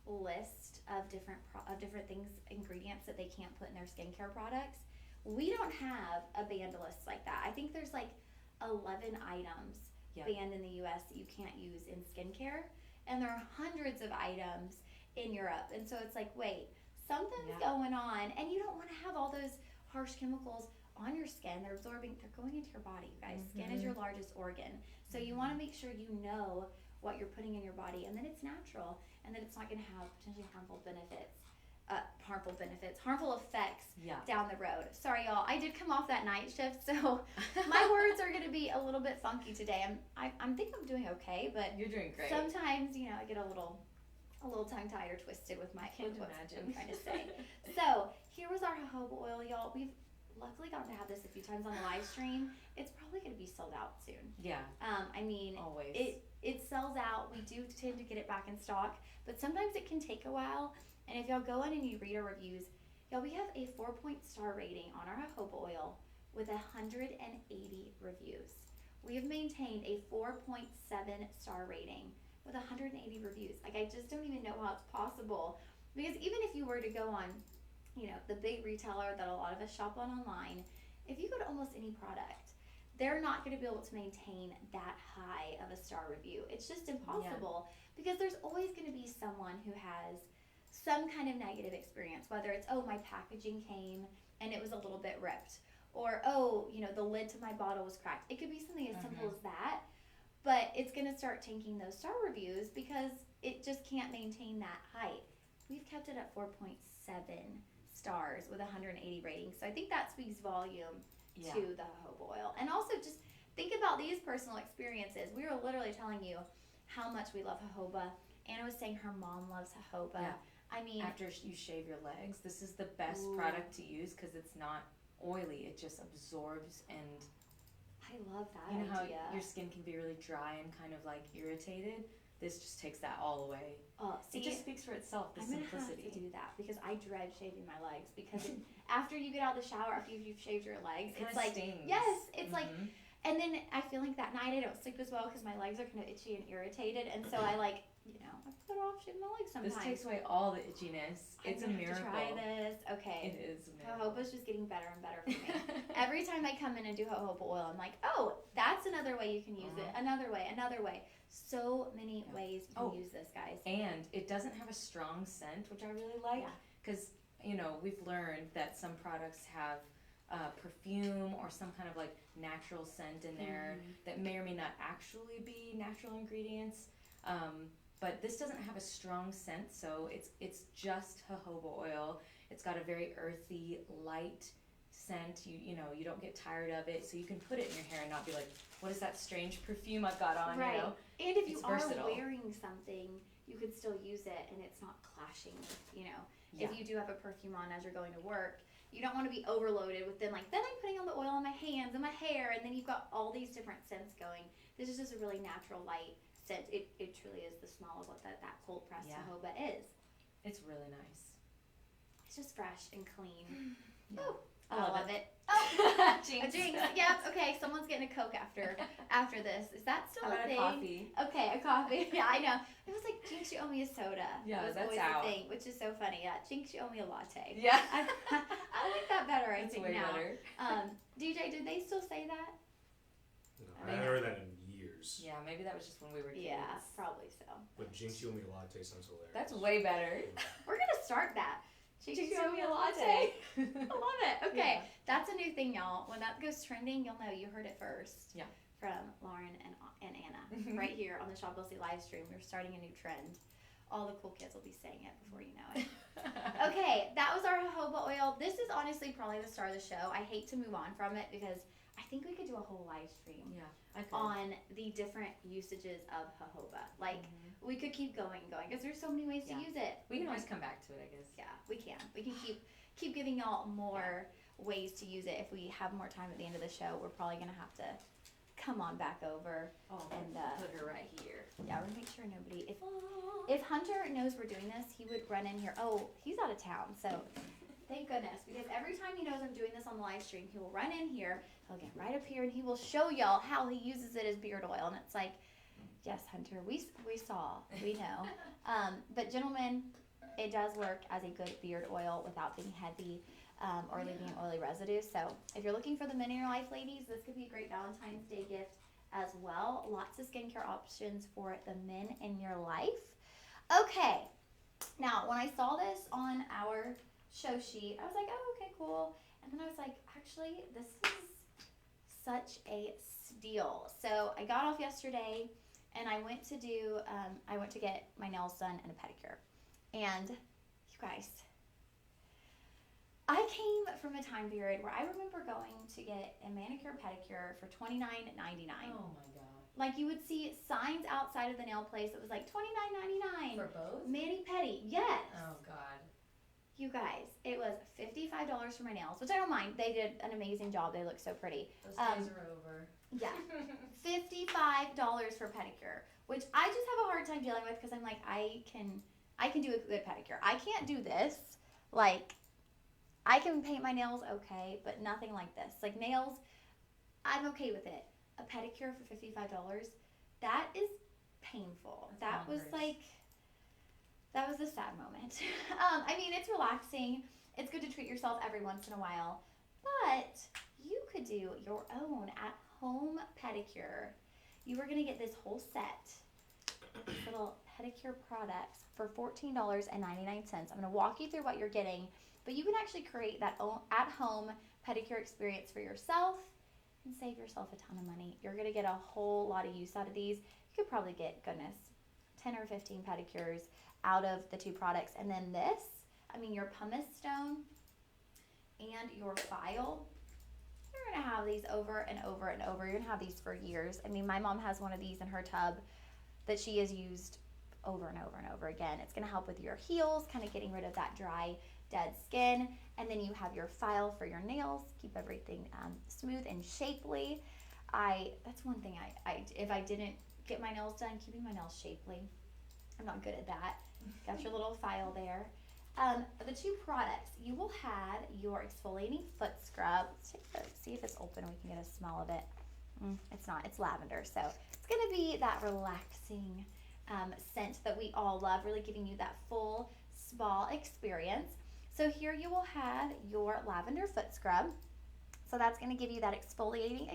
list of different things, ingredients that they can't put in their skincare products. We don't have a banned list like that. I think there's like 11 items banned in the US that you can't use in skincare, and there are hundreds of items in Europe. And so it's like, wait, something's going on, and you don't want to have all those harsh chemicals on your skin. They're going into your body, you guys. Skin is your largest organ. So you want to make sure you know what you're putting in your body, and that it's natural, and that it's not going to have potentially harmful benefits, harmful benefits, harmful effects Yeah. down the road. Sorry, y'all. I did come off that night shift, so my words are going to be a little bit funky today. I'm think I'm doing okay, but You're doing great. sometimes, you know, I get a little tongue-tied or twisted with my Can't what imagine. I'm trying to say. So here was our jojoba oil, y'all. We've luckily gotten to have this a few times on the live stream. It's probably going to be sold out soon. Yeah. I mean, Always. it sells out. We do tend to get it back in stock, but sometimes it can take a while. And if y'all go in and you read our reviews, y'all, we have a 4-point star rating on our jojoba oil with 180 reviews. We have maintained a 4.7 star rating with 180 reviews. Like, I just don't even know how it's possible. Because even if you were to go on, you know, the big retailer that a lot of us shop on online, if you go to almost any product, they're not going to be able to maintain that high of a star review. It's just impossible because there's always going to be someone who has some kind of negative experience, whether it's, oh, my packaging came and it was a little bit ripped, or, oh, you know, the lid to my bottle was cracked. It could be something as simple as that, but it's going to start tanking those star reviews because it just can't maintain that height. We've kept it at 4.7 stars with 180 ratings, so I think that speaks volume to the jojoba oil. And also just think about these personal experiences. We were literally telling you how much we love jojoba. Anna was saying her mom loves jojoba. Yeah. I mean, after you shave your legs, this is the best product to use because it's not oily. It just absorbs, and I love that you know idea. how your skin can be really dry and kind of like irritated. This just takes that all away. See, it just speaks for itself. The I'm simplicity. gonna have to do that because I dread shaving my legs because after you get out of the shower, after you've shaved your legs, it's like stings. yes, it's like, and then I feel like that night I don't sleep as well because my legs are kind of itchy and irritated, and so I like, you know, I put off shaving my legs sometimes. This takes away all the itchiness. It's a miracle. Try this. Okay. It is a miracle. Jojoba's just getting better and better for me. Every time I come in and do jojoba oil, I'm like, oh, that's another way you can use it. Another way. So many ways you can use this, guys. And it doesn't have a strong scent, which I really like. Because, you know, we've learned that some products have perfume or some kind of like natural scent in there that may or may not actually be natural ingredients. But this doesn't have a strong scent, so it's just jojoba oil. It's got a very earthy, light scent. You know, you don't get tired of it, so you can put it in your hair and not be like, what is that strange perfume I've got on? Right. You know? And if you It's are versatile. wearing something, you could still use it and it's not clashing with, you know, if you do have a perfume on as you're going to work, you don't want to be overloaded with then I'm putting on the oil on my hands and my hair, and then you've got all these different scents going. This is just a really natural, light scent. It truly is the smell of what that cold pressed jojoba is. It's really nice. It's just fresh and clean. Yeah. Oh, I I love love it. it. Oh, Jinx. a jinx. Yep. Okay, someone's getting a Coke after this. Is that still How a about thing? a coffee? Okay, a coffee. Yeah, I know. It was like, Jinx, you owe me a soda. Yeah, that was that's always out. the thing, which is so funny. Yeah, Jinx, you owe me a latte. Yeah. I like that better. I That's think way now. better. DJ, did they still say that? No, I haven't heard that in years. Yeah, maybe that was just when we were kids. Yeah, probably so. But Jinx, you owe me a latte sounds hilarious. That's way better. We're gonna start that. Jinx, Jinx, you owe me a latte. I love it. Okay, Yeah. that's a new thing, y'all. When that goes trending, you'll know you heard it first. Yeah. From Lauren and Anna right here on the Shop LC live stream. We're starting a new trend. All the cool kids will be saying it before you know it. Okay, that was our jojoba oil. This is honestly probably the star of the show. I hate to move on from it because I think we could do a whole live stream Yeah, I could. on the different usages of jojoba. Like, we could keep going because there's so many ways to use it. We can always come back to it, I guess. Yeah, we can. We can keep giving y'all more ways to use it. If we have more time at the end of the show, we're probably gonna have to come on back over and put her right here. yeah, we're gonna make sure nobody. If Hunter knows we're doing this, he would run in here. Oh, he's out of town, so thank goodness, because every time he knows I'm doing this on the live stream, he will run in here. He'll get right up here and he will show y'all how he uses it as beard oil, and it's like, yes, Hunter, we saw, we know. But gentlemen, it does work as a good beard oil without being heavy or leaving an oily residue. So if you're looking for the men in your life, ladies, this could be a great Valentine's Day gift as well. Lots of skincare options for the men in your life. Okay, now when I saw this on our show sheet, I was like, oh, okay, cool. And then I was like, actually, this is such a steal. So I got off yesterday and I went to get my nails done and a pedicure. And you guys, from a time period where I remember going to get a manicure pedicure for $29.99. Oh my god. Like you would see signs outside of the nail place that was like $29.99. For both? Mani pedi, yes. Oh god. You guys, it was $55 for my nails, which I don't mind. They did an amazing job. They look so pretty. Those days are over. Yeah. $55 for pedicure, which I just have a hard time dealing with because I'm like, I can do a good pedicure. I can't do this. Like, I can paint my nails okay, but nothing like this. Like nails, I'm okay with it. A pedicure for $55, that is painful. That's bonkers. That was a sad moment. I mean, it's relaxing. It's good to treat yourself every once in a while, but you could do your own at-home pedicure. You were gonna get this whole set, these little pedicure products for $14.99. I'm gonna walk you through what you're getting, but you can actually create that at-home pedicure experience for yourself and save yourself a ton of money. You're gonna get a whole lot of use out of these. You could probably get, goodness, 10 or 15 pedicures out of the two products. And then this, I mean, your pumice stone and your file, you're gonna have these over and over and over. You're gonna have these for years. I mean, my mom has one of these in her tub that she has used over and over and over again. It's gonna help with your heels, kind of getting rid of that dry, dead skin. And then you have your file for your nails, keep everything smooth and shapely. That's one thing if I didn't get my nails done, keeping my nails shapely, I'm not good at that. Got your little file there. The two products, you will have your exfoliating foot scrub. Let's see if it's open. We can get a smell of it. It's not. It's lavender. So it's going to be that relaxing scent that we all love, really giving you that full spa experience. So here you will have your lavender foot scrub. So that's going to give you that exfoliating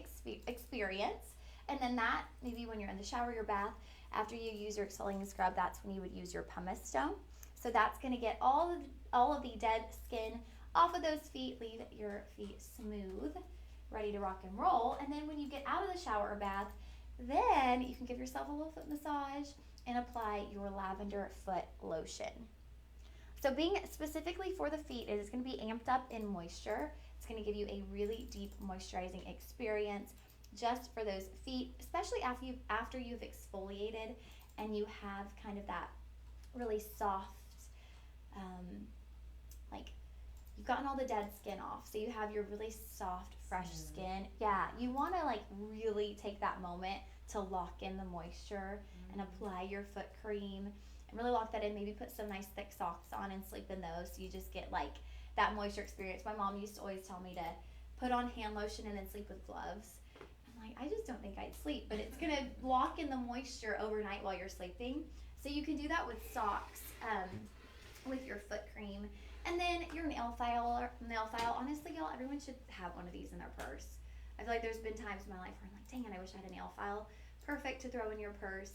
experience. And then that, maybe when you're in the shower, your bath, after you use your exfoliating scrub, that's when you would use your pumice stone. So that's going to get all of the dead skin off of those feet, leave your feet smooth, ready to rock and roll. And then when you get out of the shower or bath, then you can give yourself a little foot massage and apply your lavender foot lotion. So being specifically for the feet, it is going to be amped up in moisture. It's going to give you a really deep moisturizing experience just for those feet, especially after you've exfoliated and you have kind of that really soft, like you've gotten all the dead skin off, so you have your really soft, fresh skin. Yeah, you want to like really take that moment to lock in the moisture and apply your foot cream and really lock that in. Maybe put some nice thick socks on and sleep in those, so you just get like that moisture experience. My mom used to always tell me to put on hand lotion and then sleep with gloves. I'm like, I just don't think I'd sleep, but it's gonna lock in the moisture overnight while you're sleeping. So you can do that with socks, with your foot cream, and then your nail file. Honestly, y'all, everyone should have one of these in their purse. I feel like there's been times in my life where I'm like, dang it, I wish I had a nail file. Perfect to throw in your purse.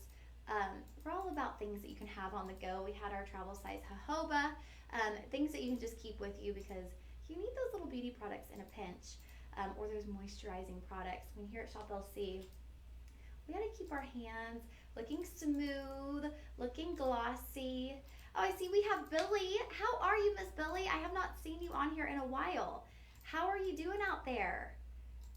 We're all about things that you can have on the go. We had our travel size jojoba, things that you can just keep with you because you need those little beauty products in a pinch, or those moisturizing products. I mean, here at Shop LC, we gotta keep our hands looking smooth, looking glossy. Oh, I see we have Billy. How are you, Miss Billy? I have not seen you on here in a while. How are you doing out there?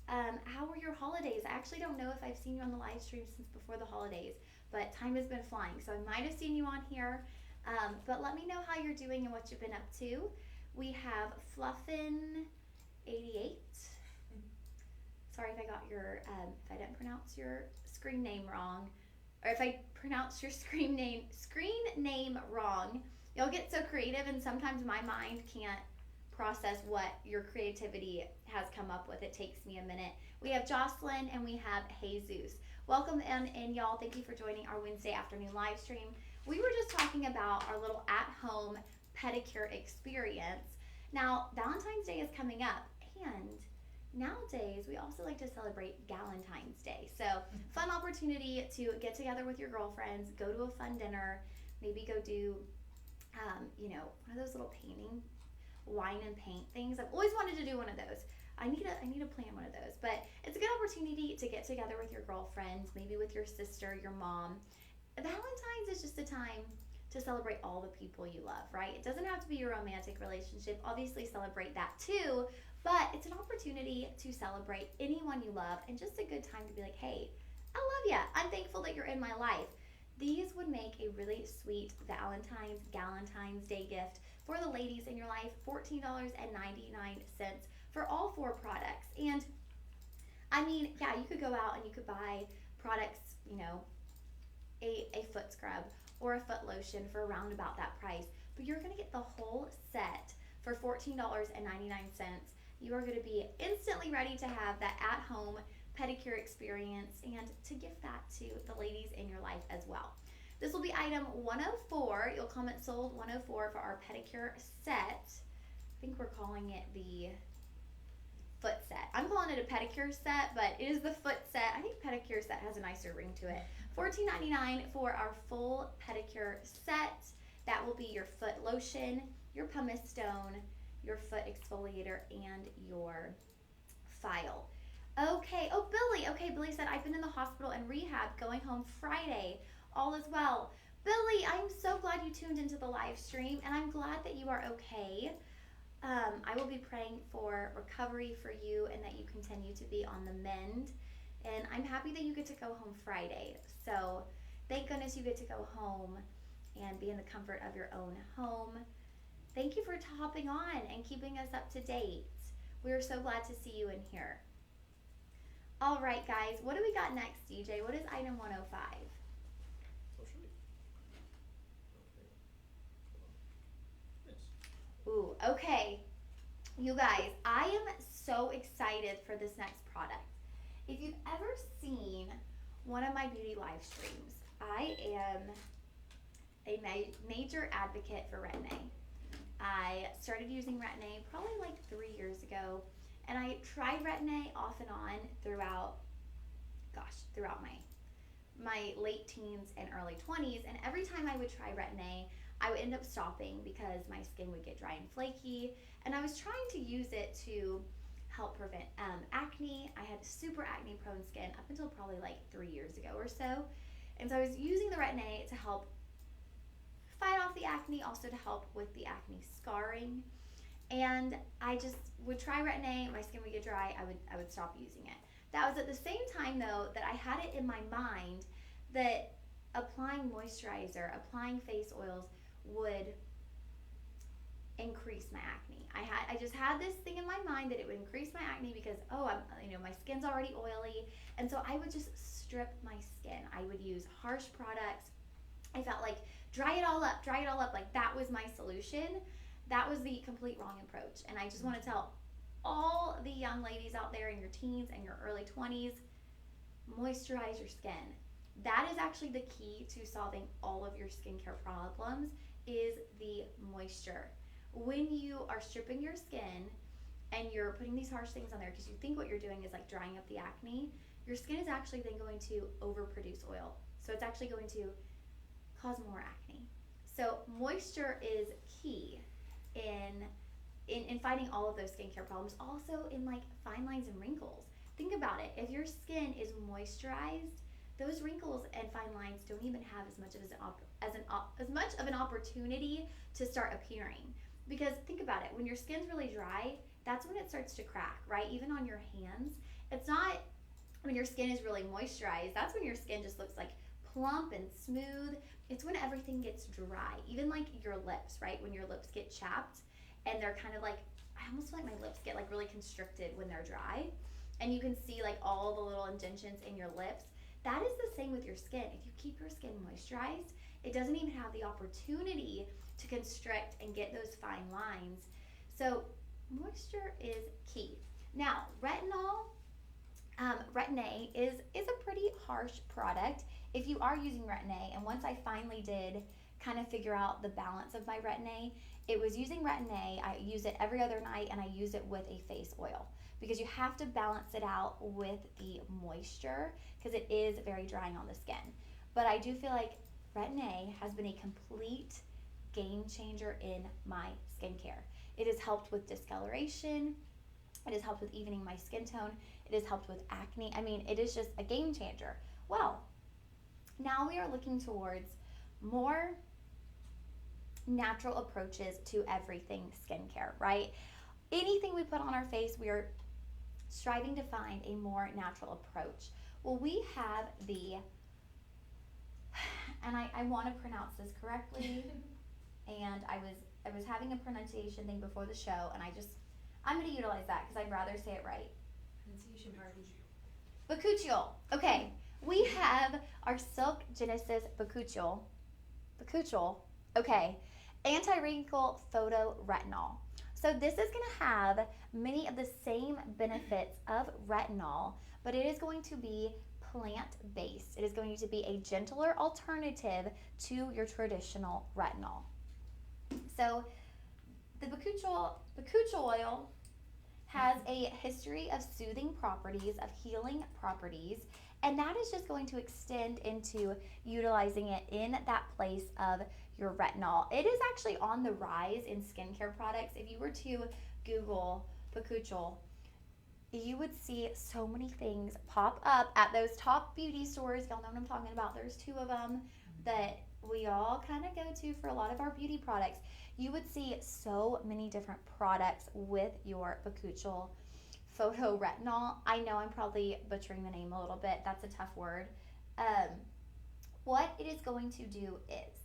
How were your holidays? I actually don't know if I've seen you on the live stream since before the holidays, but time has been flying, so I might have seen you on here. But let me know how you're doing and what you've been up to. We have Fluffin88. Sorry if I got your, if I didn't pronounce your screen name wrong, or if I pronounced your screen name wrong. Y'all get so creative, and sometimes my mind can't process what your creativity has come up with. It takes me a minute. We have Jocelyn and we have Jesus. Welcome in y'all. Thank you for joining our Wednesday afternoon live stream. We were just talking about our little at-home pedicure experience. Now, Valentine's Day is coming up, and nowadays we also like to celebrate Galentine's Day. So fun opportunity to get together with your girlfriends, go to a fun dinner, maybe go do, one of those little painting, wine and paint things. I've always wanted to do one of those. I need to plan one of those, but it's a good opportunity to get together with your girlfriends, maybe with your sister, your mom. Valentine's is just a time to celebrate all the people you love, right? It doesn't have to be your romantic relationship. Obviously, celebrate that too, but it's an opportunity to celebrate anyone you love and just a good time to be like, hey, I love ya. I'm thankful that you're in my life. These would make a really sweet Galentine's Day gift for the ladies in your life. $14.99 for all 4 products. And I mean, yeah, you could go out and you could buy products, you know, a foot scrub or a foot lotion for around about that price, but you're gonna get the whole set for $14.99. You are gonna be instantly ready to have that at-home pedicure experience and to gift that to the ladies in your life as well. This will be item 104. You'll comment sold 104 for our pedicure set. I think we're calling it the foot set. I'm calling it a pedicure set, but it is the foot set. I think pedicure set has a nicer ring to it. $14.99 for our full pedicure set. That will be your foot lotion, your pumice stone, your foot exfoliator, and your file. Okay, oh, Billy. Okay, Billy said, I've been in the hospital and rehab, going home Friday. All is well. Billy, I'm so glad you tuned into the live stream, and I'm glad that you are okay. I will be praying for recovery for you and that you continue to be on the mend. And I'm happy that you get to go home Friday. So thank goodness you get to go home and be in the comfort of your own home. Thank you for hopping on and keeping us up to date. We are so glad to see you in here. All right, guys, what do we got next, DJ? What is item 105? Ooh, okay. You guys, I am so excited for this next product. If you've ever seen one of my beauty live streams, I am a major advocate for Retin-A. I started using Retin-A probably like 3 years ago, and I tried Retin-A off and on throughout my late teens and early 20s, and every time I would try Retin-A, I would end up stopping because my skin would get dry and flaky, and I was trying to use it to help prevent acne. I had super acne prone skin up until probably like 3 years ago or so, and so I was using the Retin-A to help fight off the acne, also to help with the acne scarring, and I just would try Retin-A, my skin would get dry, I would stop using it. That was at the same time though that I had it in my mind that applying moisturizer, applying face oils would increase my acne. I just had this thing in my mind that it would increase my acne because my skin's already oily, and so I would just strip my skin. I would use harsh products. I felt like dry it all up, like that was my solution. That was the complete wrong approach, and I just want to tell all the young ladies out there in your teens and your early 20s, moisturize your skin. That is actually the key to solving all of your skincare problems, is the moisture. When you are stripping your skin and you're putting these harsh things on there because you think what you're doing is like drying up the acne, your skin is actually then going to overproduce oil. So it's actually going to cause more acne. So moisture is key in fighting all of those skincare problems. Also in like fine lines and wrinkles. Think about it. If your skin is moisturized, those wrinkles and fine lines don't even have as much of an opportunity to start appearing. Because think about it, when your skin's really dry, that's when it starts to crack, right? Even on your hands. It's not when your skin is really moisturized, that's when your skin just looks like plump and smooth. It's when everything gets dry. Even like your lips, right? When your lips get chapped and they're kind of like, I almost feel like my lips get like really constricted when they're dry. And you can see like all the little indentions in your lips. That is the same with your skin. If you keep your skin moisturized, it doesn't even have the opportunity to constrict and get those fine lines. So moisture is key. Now, Retin-A is a pretty harsh product if you are using Retin-A. And once I finally did kind of figure out the balance of my Retin-A, it was using Retin-A. I use it every other night, and I use it with a face oil because you have to balance it out with the moisture because it is very drying on the skin. But I do feel like Retin-A has been a complete game changer in my skincare. It has helped with discoloration. It has helped with evening my skin tone. It has helped with acne. I mean, it is just a game changer. Well, now we are looking towards more natural approaches to everything skincare, right? Anything we put on our face, we are striving to find a more natural approach. Well, we have the, and I want to pronounce this correctly, and I was having a pronunciation thing before the show, and I'm going to utilize that because I'd rather say it right. Pronunciation party. Bakuchiol. Okay, we have our Silk Genesis Bakuchiol. Bakuchiol. Okay, anti-wrinkle photo retinol. So this is going to have many of the same benefits of retinol, but it is going to be plant-based. It is going to be a gentler alternative to your traditional retinol. So the bakuchiol oil has a history of soothing properties, of healing properties, and that is just going to extend into utilizing it in that place of your retinol. It is actually on the rise in skincare products. If you were to Google bakuchiol, you would see so many things pop up at those top beauty stores. Y'all know what I'm talking about. There's 2 of them that we all kind of go to for a lot of our beauty products. You would see so many different products with your bakuchiol photo retinol. I know I'm probably butchering the name a little bit. That's a tough word. What it is going to do is,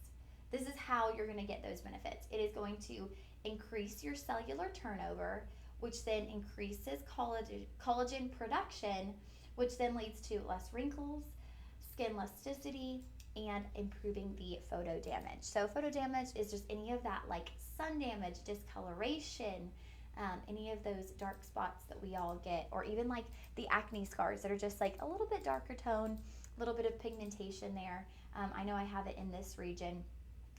this is how you're going to get those benefits. It is going to increase your cellular turnover, which then increases collagen production, which then leads to less wrinkles, skin elasticity, and improving the photo damage. So photo damage is just any of that like sun damage, discoloration, any of those dark spots that we all get, or even like the acne scars that are just like a little bit darker tone, a little bit of pigmentation there. I know I have it in this region,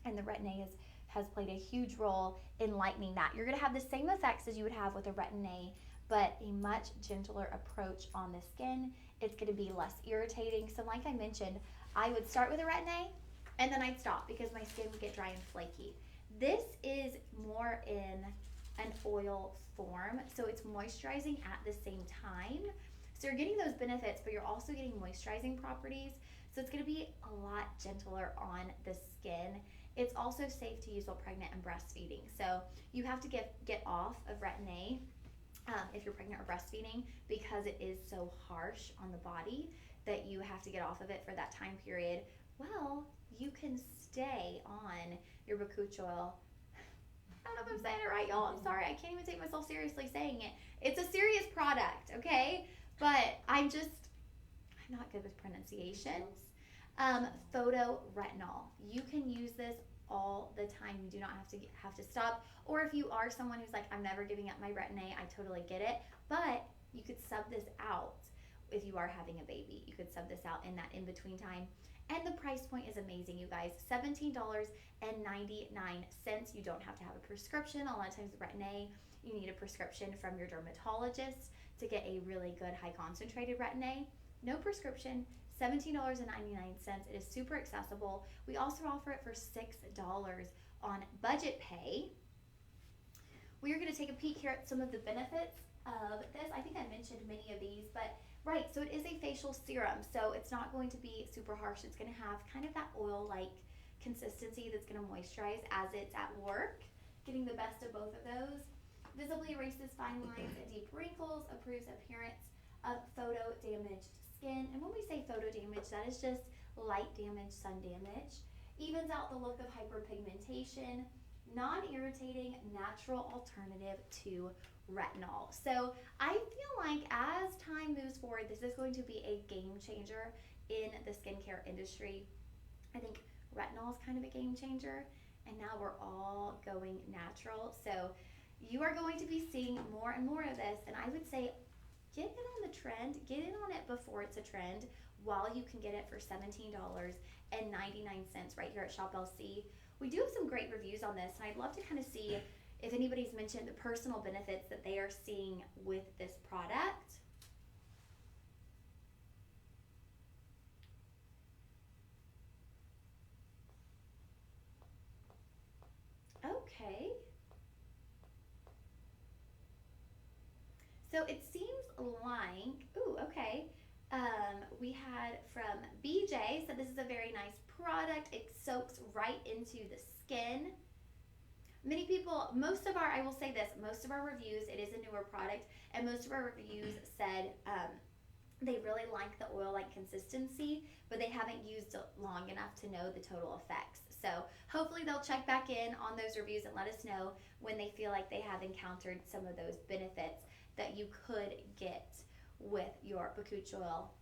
and the Retin-A has played a huge role in lightening that. You're going to have the same effects as you would have with a Retin-A, but a much gentler approach on the skin. It's going to be less irritating. So like I mentioned, I would start with a Retin-A and then I'd stop because my skin would get dry and flaky. This is more in an oil form, so it's moisturizing at the same time. So you're getting those benefits, but you're also getting moisturizing properties. So it's going to be a lot gentler on the skin. It's also safe to use while pregnant and breastfeeding. So you have to get off of Retin-A if you're pregnant or breastfeeding, because it is so harsh on the body that you have to get off of it for that time period. Well, you can stay on your bakuchiol. I don't know if I'm saying it right, y'all. I'm sorry. I can't even take myself seriously saying it. It's a serious product, okay? But I'm not good with pronunciations. Photo retinol. You can use this all the time. You do not have to stop. Or if you are someone who's like, I'm never giving up my Retin-A, I totally get it. But you could sub this out if you are having a baby. You could sub this out in that in-between time. And the price point is amazing, you guys. $17.99. You don't have to have a prescription. A lot of times with Retin-A, you need a prescription from your dermatologist to get a really good high concentrated Retin-A. No prescription, $17.99. It is super accessible. We also offer it for $6 on budget pay. We are going to take a peek here at some of the benefits of this. I think I mentioned many of these, but right, so it is a facial serum, so it's not going to be super harsh. It's going to have kind of that oil-like consistency that's going to moisturize as it's at work, getting the best of both of those. Visibly erases fine lines and deep wrinkles, improves appearance of photo-damaged skin. And when we say photo damage, that is just light damage, sun damage. Evens out the look of hyperpigmentation, non-irritating, natural alternative to retinol. So I feel like as time moves forward, this is going to be a game changer in the skincare industry. I think retinol is kind of a game changer, and now we're all going natural. So you are going to be seeing more and more of this, and I would say get in on the trend, get in on it before it's a trend, while you can get it for $17.99 right here at Shop LC. We do have some great reviews on this, and I'd love to kind of see if anybody's mentioned the personal benefits that they are seeing with this product. Okay. So it seems like, okay. We had from BJ, so this is a very nice product. It soaks right into the skin. Many people, I will say this, most of our reviews, it is a newer product, and most of our reviews said they really like the oil-like consistency, but they haven't used it long enough to know the total effects. So hopefully they'll check back in on those reviews and let us know when they feel like they have encountered some of those benefits that you could get with your Bakuch Oil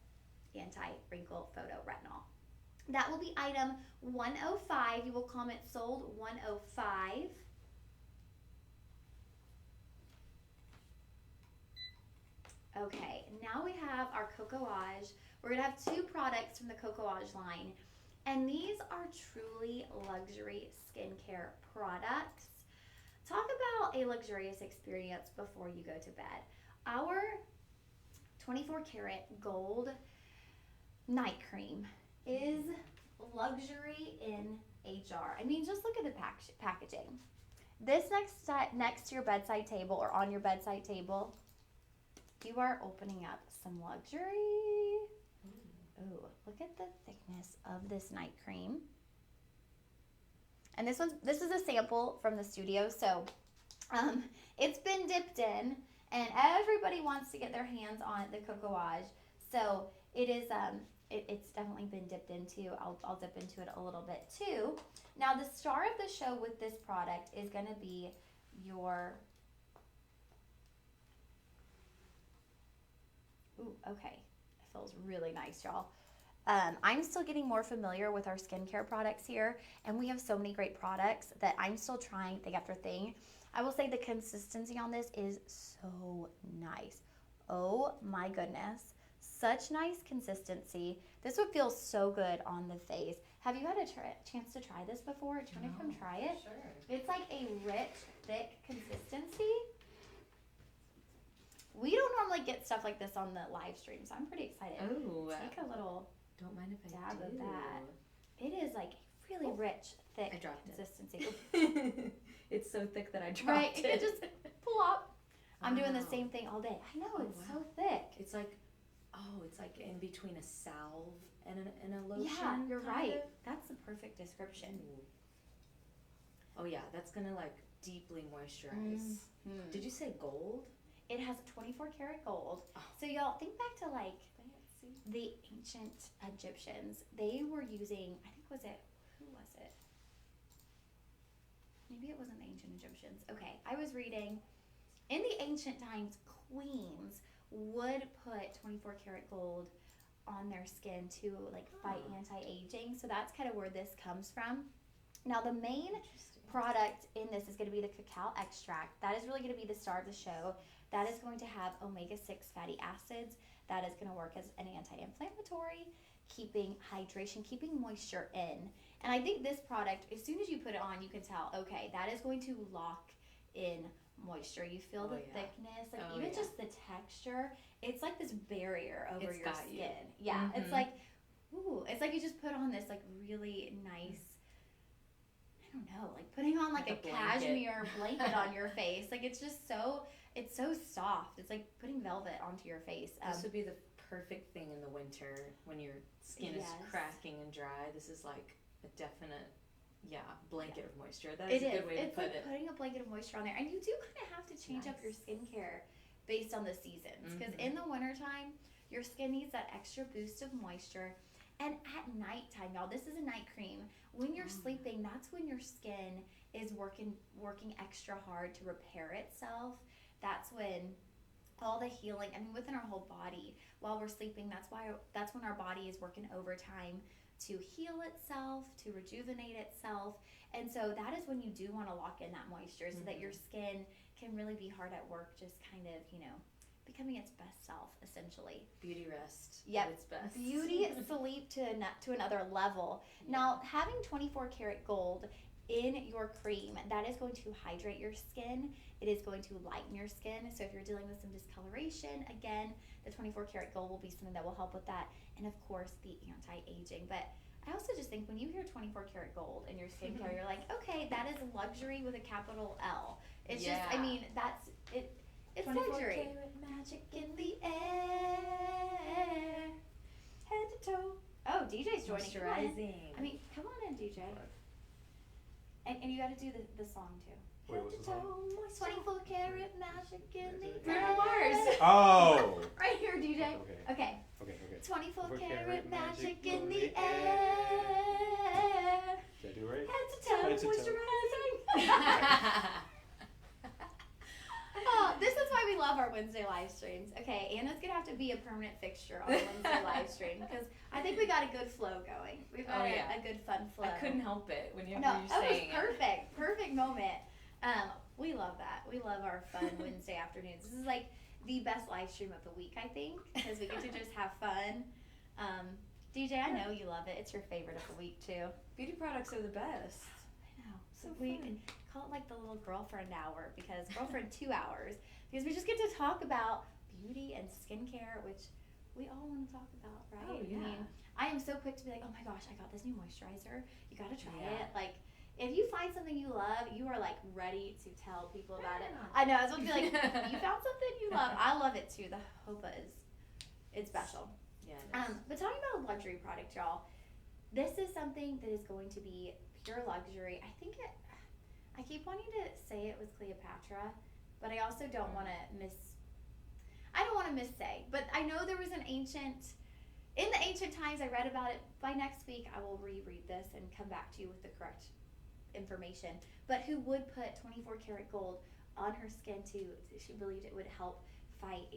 Anti-Wrinkle Photo Retinol. That will be item 105. You will comment sold 105. Okay, now we have our Cocoage. We're going to have 2 products from the Cocoage line. And these are truly luxury skincare products. Talk about a luxurious experience before you go to bed. Our 24 karat gold night cream is luxury in a jar. I mean, just look at the packaging. This next to your bedside table or on your bedside table, you are opening up some luxury. Ooh, look at the thickness of this night cream. And this is a sample from the studio, so it's been dipped in, and everybody wants to get their hands on the Cocoage. So it is it's definitely been dipped into. I'll dip into it a little bit too. Now the star of the show with this product is going to be your ooh, okay. It feels really nice, y'all. I'm still getting more familiar with our skincare products here, and we have so many great products that I'm still trying thing after thing. I will say the consistency on this is so nice. Oh my goodness. Such nice consistency. This would feel so good on the face. Have you had a chance to try this before? Do you want to come try it? Sure. It's like a rich, thick consistency. We don't normally get stuff like this on the live stream, so I'm pretty excited. Oh, Take a little don't mind if I dab do. of that. It is like really rich, thick I dropped consistency. it. It's so thick that I dropped Right, it. it just pull up. I'm doing the Wow. same thing all day. I know, Oh, it's wow. so thick. It's like, it's like in between a salve and a lotion. Yeah, you're kind right. of. That's the perfect description. Ooh. Oh yeah, that's gonna like deeply moisturize. Mhm. Did you say gold? It has 24 karat gold. Oh. So y'all think back to like Fancy. the ancient Egyptians. They were using, I think who was it? Maybe it wasn't the ancient Egyptians. Okay, I was reading, in the ancient times, queens would put 24 karat gold on their skin to like fight anti-aging. So that's kind of where this comes from. Now the main product in this is going to be the cacao extract. That is really going to be the star of the show. That is going to have omega-6 fatty acids. That is going to work as an anti-inflammatory, keeping hydration, keeping moisture in. And I think this product, as soon as you put it on, you can tell, okay, that is going to lock in moisture. You feel the thickness, like even just the texture. It's like this barrier over your skin. Yeah, it's like, ooh, it's like you just put on this like really nice, I don't know, like putting on like a cashmere blanket on your face. Like it's just it's so soft. It's like putting velvet onto your face. This would be the perfect thing in the winter when your skin is cracking and dry. This is like a definite blanket of moisture. That is a good way to put it. It's like putting a blanket of moisture on there. And you do kind of have to change up your skincare based on the seasons. Because in the wintertime, your skin needs that extra boost of moisture. And at nighttime, y'all, this is a night cream. When you're sleeping, that's when your skin is working extra hard to repair itself. That's when all the healing, within our whole body, while we're sleeping, that's when our body is working overtime to heal itself, to rejuvenate itself. And so that is when you do want to lock in that moisture so that your skin can really be hard at work, just kind of, becoming its best self, essentially. Beauty rest. Yep. At its best. Beauty sleep to another level. Now, having 24 karat gold in your cream, that is going to hydrate your skin. It is going to lighten your skin. So if you're dealing with some discoloration, again, the 24 karat gold will be something that will help with that. And of course, the anti-aging. But I also just think when you hear 24 karat gold in your skincare, you're like, okay, that is luxury with a capital L. It's just, that's it. It's 24 luxury. karat Magic in the air, head to toe. Oh, DJ's joining. Moisturizing. Come on in, DJ. And you got to do the song too. Wait, what's the song? 24 karat magic in the Bruno air. Mars. Oh! Right here, DJ. Okay. Okay. Okay. 24 karat karat magic in on the the air. Did I do it right? Head to toe, Head to toe. moisturizing. Oh, this is why we love our Wednesday live streams. Okay, Anna's gonna have to be a permanent fixture on the Wednesday live stream because I think we got a good flow going. We've got a good fun flow. I couldn't help it when you're that was saying perfect. Perfect moment. We love that. We love our fun Wednesday afternoons. This is like the best live stream of the week, I think, because we get to just have fun. DJ, I know you love it. It's your favorite of the week too. Beauty products are the best. I know. So we fun. can call it like the little girlfriend hour because girlfriend 2 hours because we just get to talk about beauty and skincare, which we all want to talk about, right? Oh, yeah. I mean, I am so quick to be like, oh my gosh, I got this new moisturizer. You got to try Yeah. it. Like, if you find something you love, you are like ready to tell people about it. Yeah. I know. I was going to be like, you found something you love. I love it too. The jojoba it's special. Yeah. It is. But talking about a luxury product, y'all, this is something that is going to be pure luxury. I think I keep wanting to say it was Cleopatra, but I also don't want to missay. But I know there was in the ancient times, I read about it. By next week, I will reread this and come back to you with the correct information. But who would put 24 karat gold on her skin she believed it would help fight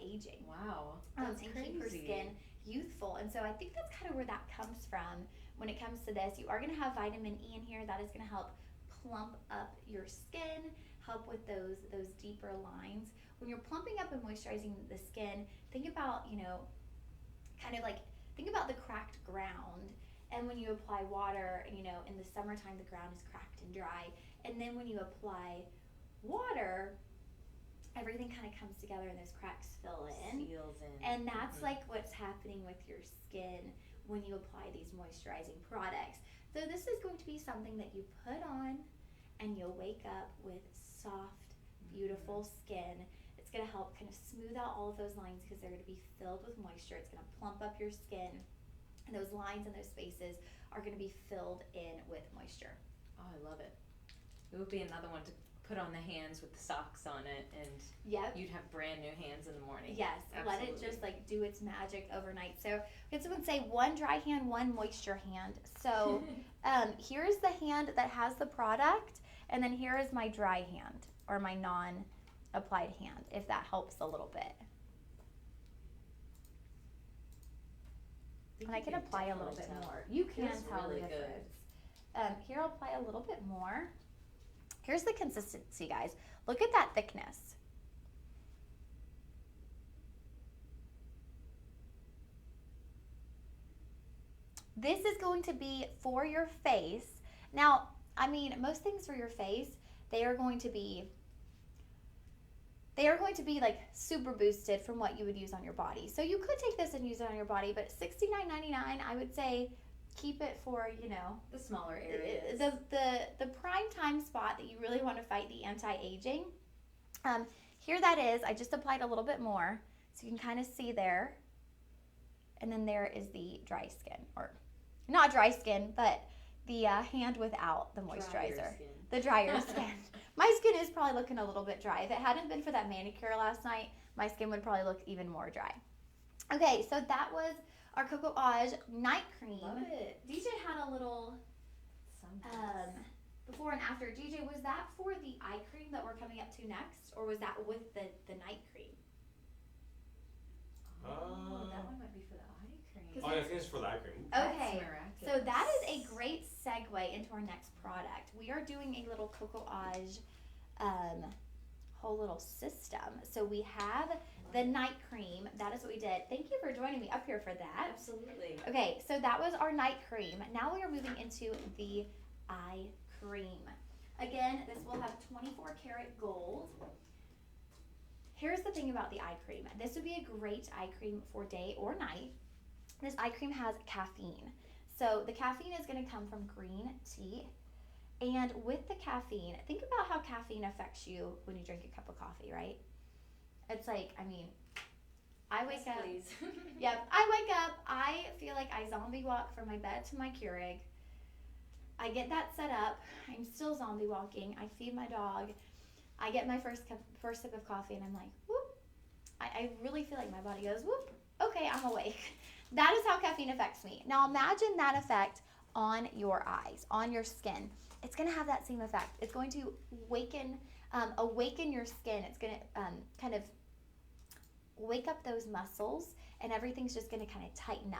aging. Wow. That's and crazy. keep her skin youthful. And so I think that's kind of where that comes from when it comes to this. You are going to have vitamin E in here. That is going to help plump up your skin, help with those deeper lines. When you're plumping up and moisturizing the skin, think about, think about the cracked ground. And when you apply water, in the summertime, the ground is cracked and dry. And then when you apply water, everything kind of comes together and those cracks fill in. Seals in. And that's like what's happening with your skin when you apply these moisturizing products. So this is going to be something that you put on and you'll wake up with soft, beautiful skin. It's going to help kind of smooth out all of those lines because they're going to be filled with moisture. It's going to plump up your skin. And those lines and those spaces are going to be filled in with moisture. Oh, I love it. It would be another one to put on the hands with the socks on it, and you'd have brand new hands in the morning. Yes, Absolutely. let it just do its magic overnight. So we had someone say one dry hand, one moisture hand. So here's the hand that has the product, and then here is my dry hand or my non-applied hand, if that helps a little bit. And I can apply a little bit more. You can tell the difference. Here I'll apply a little bit more. Here's the consistency, guys. Look at that thickness. This is going to be for your face. Now, most things for your face, they are going to be like super boosted from what you would use on your body. So you could take this and use it on your body, but $69.99, I would say keep it for, the smaller areas. The prime time spot that you really want to fight the anti-aging. Here that is. I just applied a little bit more, so you can kind of see there. And then there is the dry skin, or not dry skin, but the hand without the moisturizer. The drier skin. My skin is probably looking a little bit dry. If it hadn't been for that manicure last night, my skin would probably look even more dry. Okay, so that was our Cocoa Age night cream. Love it. DJ had a little before and after. DJ, was that for the eye cream that we're coming up to next, or was that with the night cream? Oh, that one might be for the eye cream. I think it's for the eye cream. Okay, That's so that is a great segue into our next product. We are doing a little Cocoa Age whole little system. So we have the night cream. That is what we did. Thank you for joining me up here for that. Absolutely. Okay, so that was our night cream. Now we are moving into the eye cream. Again, this will have 24 karat gold. Here's the thing about the eye cream. This would be a great eye cream for day or night. This eye cream has caffeine. So the caffeine is going to come from green tea. And with the caffeine, think about how caffeine affects you when you drink a cup of coffee, right? It's like, I wake up. Please. Yep, I wake up. I feel like I zombie walk from my bed to my Keurig. I get that set up. I'm still zombie walking. I feed my dog. I get my first sip of coffee, and I'm like, whoop. I really feel like my body goes, whoop, okay, I'm awake. That is how caffeine affects me. Now imagine that effect on your eyes, on your skin. It's going to have that same effect. It's going to awaken your skin. It's going to kind of wake up those muscles, and everything's just going to kind of tighten up.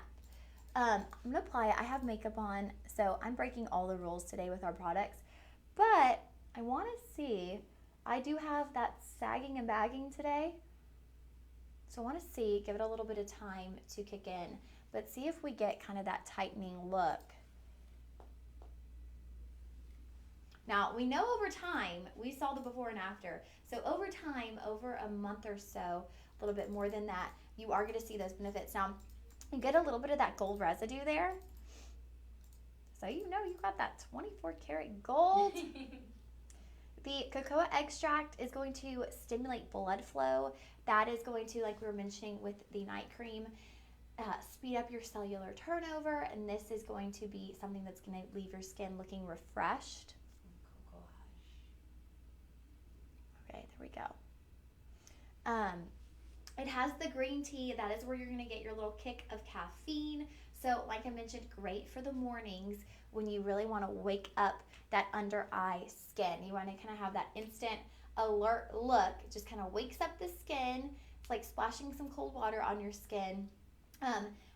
I'm going to apply it. I have makeup on, so I'm breaking all the rules today with our products. But I want to see, I do have that sagging and bagging today. So I want to see, give it a little bit of time to kick in. But see if we get kind of that tightening look. Now, we know over time, we saw the before and after. So over time, over a month or so, a little bit more than that, you are going to see those benefits. Now, you get a little bit of that gold residue there. So you know you got that 24 karat gold. The cocoa extract is going to stimulate blood flow. That is going to, like we were mentioning with the night cream, speed up your cellular turnover. And this is going to be something that's going to leave your skin looking refreshed. Okay, there we go. It has the green tea. That is where you're going to get your little kick of caffeine. So like I mentioned, great for the mornings when you really want to wake up that under eye skin. You want to kind of have that instant alert look. It just kind of wakes up the skin. It's like splashing some cold water on your skin.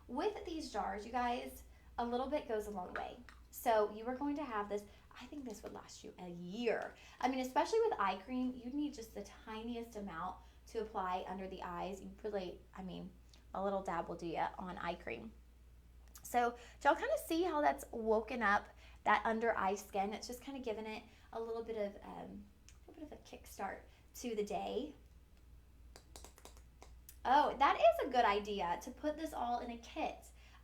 With these jars, you guys, a little bit goes a long way. So you are going to have this. I think this would last you a year. I mean, especially with eye cream, you need just the tiniest amount to apply under the eyes. You really, I mean, a little dab will do you on eye cream. So y'all kind of see how that's woken up that under eye skin. It's just kind of giving it a little bit of a kickstart to the day. Oh, that is a good idea to put this all in a kit.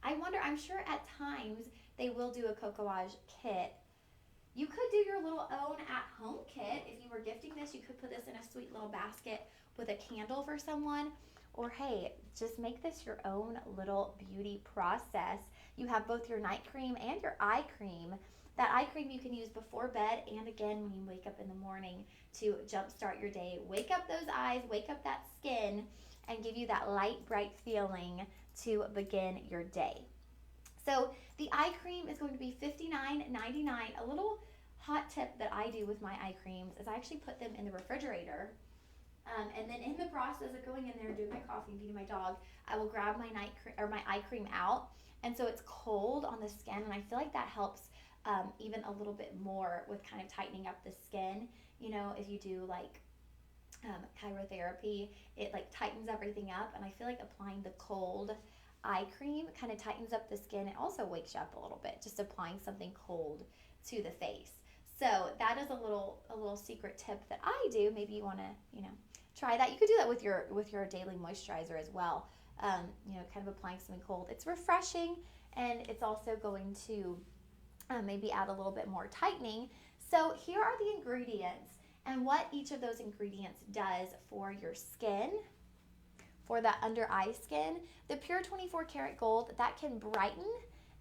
I wonder, I'm sure at times they will do a cocoage kit. You could do your little own at-home kit. If you were gifting this, you could put this in a sweet little basket with a candle for someone. Or hey, just make this your own little beauty process. You have both your night cream and your eye cream. That eye cream you can use before bed and again when you wake up in the morning to jumpstart your day. Wake up those eyes, wake up that skin, and give you that light, bright feeling to begin your day. So the eye cream is going to be $59.99. A little hot tip that I do with my eye creams is I actually put them in the refrigerator. And then in the process of going in there, doing my coffee, and feeding my dog, I will grab my my eye cream out. And so it's cold on the skin, and I feel like that helps even a little bit more with kind of tightening up the skin. You know, if you do like chirotherapy, it like tightens everything up, and I feel like applying the cold eye cream kind of tightens up the skin. It also wakes you up a little bit, just applying something cold to the face. So that is a little secret tip that I do. Maybe you want to, try that. You could do that with your daily moisturizer as well. Kind of applying something cold. It's refreshing, and it's also going to maybe add a little bit more tightening. So here are the ingredients and what each of those ingredients does for your skin. For that under eye skin, the pure 24 karat gold, that can brighten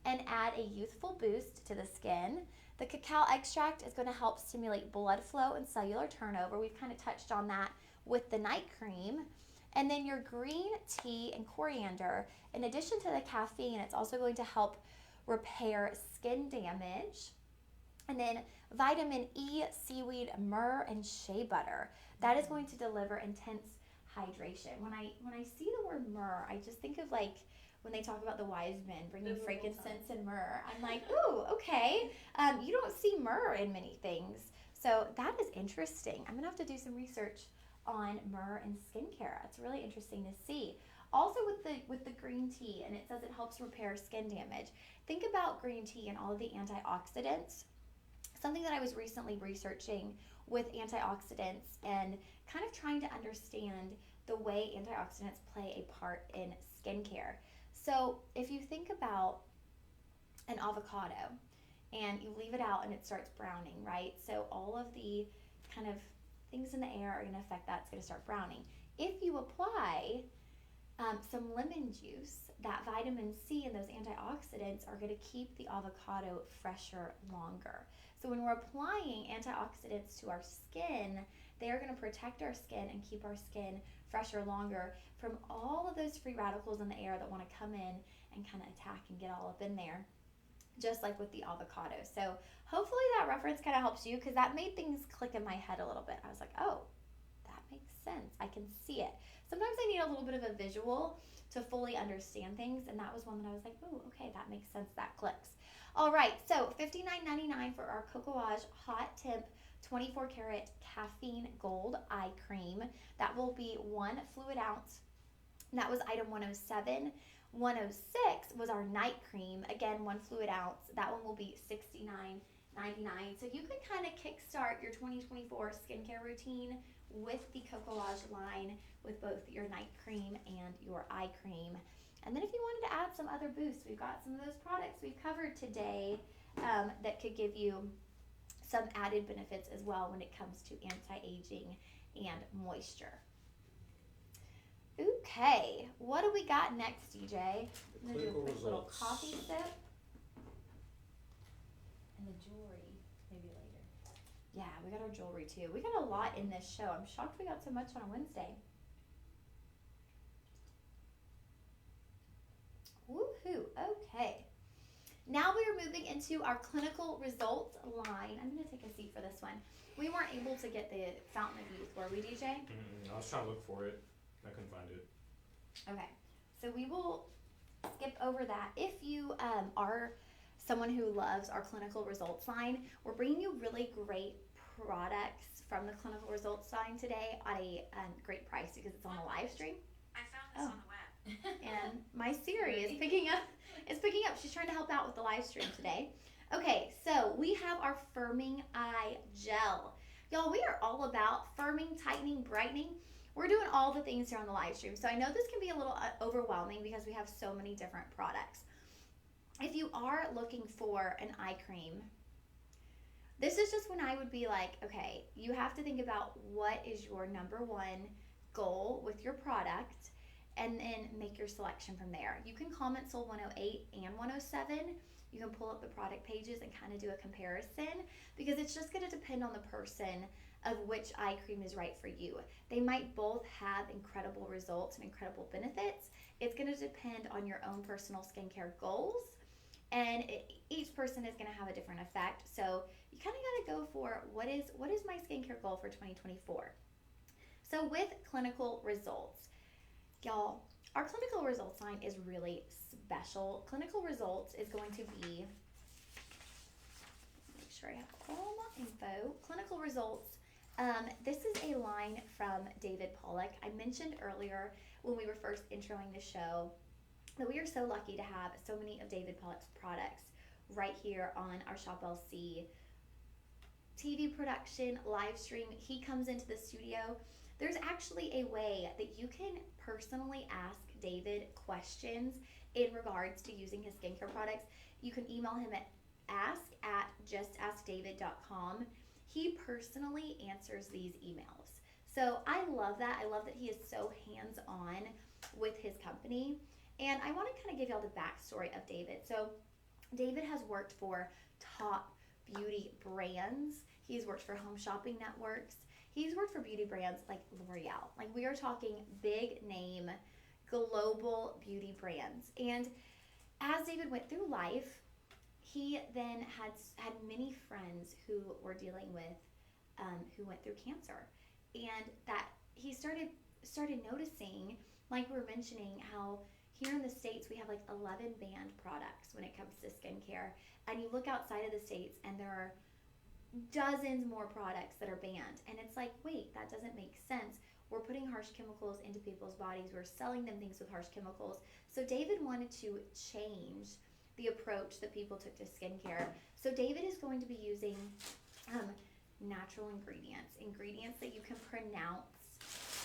and add a youthful boost to the skin. The cacao extract is going to help stimulate blood flow and cellular turnover. We've kind of touched on that with the night cream. And then your green tea and coriander, in addition to the caffeine, it's also going to help repair skin damage. And then vitamin E, seaweed, myrrh, and shea butter. That is going to deliver intense hydration. When I see the word myrrh, I just think of like when they talk about the wise men bringing frankincense and myrrh. I'm like, ooh, okay. You don't see myrrh in many things. So that is interesting. I'm going to have to do some research on myrrh and skincare. It's really interesting to see. Also with the green tea, and it says it helps repair skin damage. Think about green tea and all of the antioxidants. Something that I was recently researching with antioxidants and kind of trying to understand the way antioxidants play a part in skincare. So if you think about an avocado and you leave it out and it starts browning, right? So all of the kind of things in the air are going to affect that. It's going to start browning. If you apply some lemon juice. That vitamin C and those antioxidants are going to keep the avocado fresher longer. So when we're applying antioxidants to our skin, they are going to protect our skin and keep our skin fresher longer from all of those free radicals in the air that want to come in and kind of attack and get all up in there, just like with the avocado. So hopefully that reference kind of helps you, because that made things click in my head a little bit. I was like, oh, that makes sense. I can see it. Sometimes I need a little bit of a visual to fully understand things, and that was one that I was like, oh, okay, that makes sense. That clicks. All right, so $59.99 for our Cocoage Hot Temp 24 karat caffeine gold eye cream. That will be 1 fluid ounce. And that was item 107. 106 was our night cream. Again, 1 fluid ounce. That one will be $69.99. So you can kind of kickstart your 2024 skincare routine with the Cocoage line with both your night cream and your eye cream. And then if you wanted to add some other boosts, we've got some of those products we've covered today that could give you some added benefits as well when it comes to anti-aging and moisture. Okay, what do we got next, DJ? I'm going to do a quick little coffee sip. And the jewelry, maybe later. Yeah, we got our jewelry too. We got a lot in this show. I'm shocked we got so much on a Wednesday. Woohoo, okay. Now we are moving into our clinical results line. I'm going to take a seat for this one. We weren't able to get the Fountain of Youth, were we, DJ? I was trying to look for it. I couldn't find it. Okay, so we will skip over that. If you are someone who loves our clinical results line, we're bringing you really great products from the clinical results line today at a great price because it's on the live stream. I found this on the web. And my Siri is picking up. She's trying to help out with the live stream today. Okay, so we have our firming eye gel. Y'all, we are all about firming, tightening, brightening. We're doing all the things here on the live stream. So I know this can be a little overwhelming because we have so many different products. If you are looking for an eye cream, this is just when I would be like, okay, you have to think about what is your number one goal with your product, and then make your selection from there. You can comment Soul 108 and 107. You can pull up the product pages and kind of do a comparison, because it's just going to depend on the person of which eye cream is right for you. They might both have incredible results and incredible benefits. It's going to depend on your own personal skincare goals, and each person is going to have a different effect. So you kind of got to go for what is my skincare goal for 2024. So with clinical results, y'all, our clinical results line is really special. Clinical results is going to be, make sure I have all my info. Clinical results, this is a line from David Pollock. I mentioned earlier when we were first introing the show that we are so lucky to have so many of David Pollock's products right here on our Shop LC TV production, live stream. He comes into the studio. There's actually a way that you can personally ask David questions in regards to using his skincare products. You can email him at ask@justaskdavid.com. He personally answers these emails. So I love that. I love that he is so hands-on with his company. And I want to kind of give y'all the backstory of David. So David has worked for top beauty brands. He's worked for home shopping networks. He's worked for beauty brands like L'Oreal. Like, we are talking big name, global beauty brands. And as David went through life, he then had many friends who were dealing with, who went through cancer. And that he started noticing, like we were mentioning, how here in the States we have like 11 banned products when it comes to skincare. And you look outside of the States and there are dozens more products that are banned, and it's like, wait, that doesn't make sense. We're putting harsh chemicals into people's bodies. We're selling them things with harsh chemicals. So David wanted to change the approach that people took to skincare. So David is going to be using natural ingredients that you can pronounce.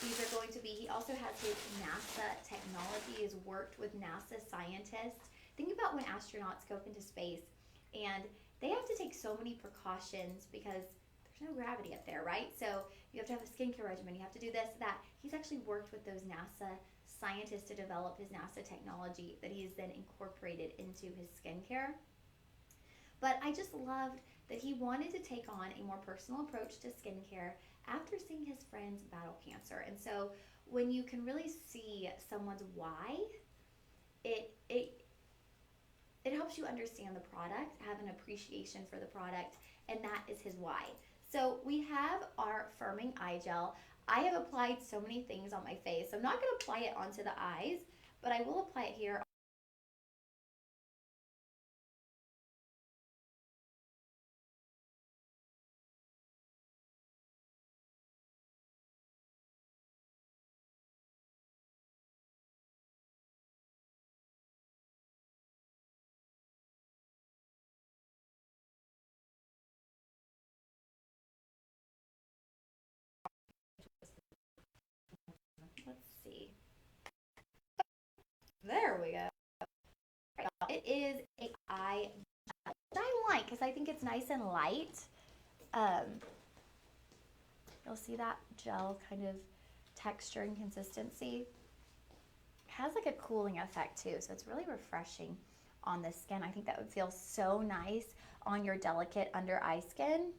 These are going to be, he also has his NASA technology. He has worked with NASA scientists. Think about when astronauts go up into space and they have to take so many precautions because there's no gravity up there, right? So you have to have a skincare regimen. You have to do this, that. He's actually worked with those NASA scientists to develop his NASA technology that he has then incorporated into his skincare. But I just loved that he wanted to take on a more personal approach to skincare after seeing his friends battle cancer. And so when you can really see someone's why, it helps you understand the product, have an appreciation for the product, and that is his why. So we have our firming eye gel. I have applied so many things on my face. So I'm not going to apply it onto the eyes, but I will apply it here. Let's see. There we go. It is a eye gel, which I like because I think it's nice and light. You'll see that gel kind of texture and consistency. It has like a cooling effect too, so it's really refreshing on the skin. I think that would feel so nice on your delicate under eye skin.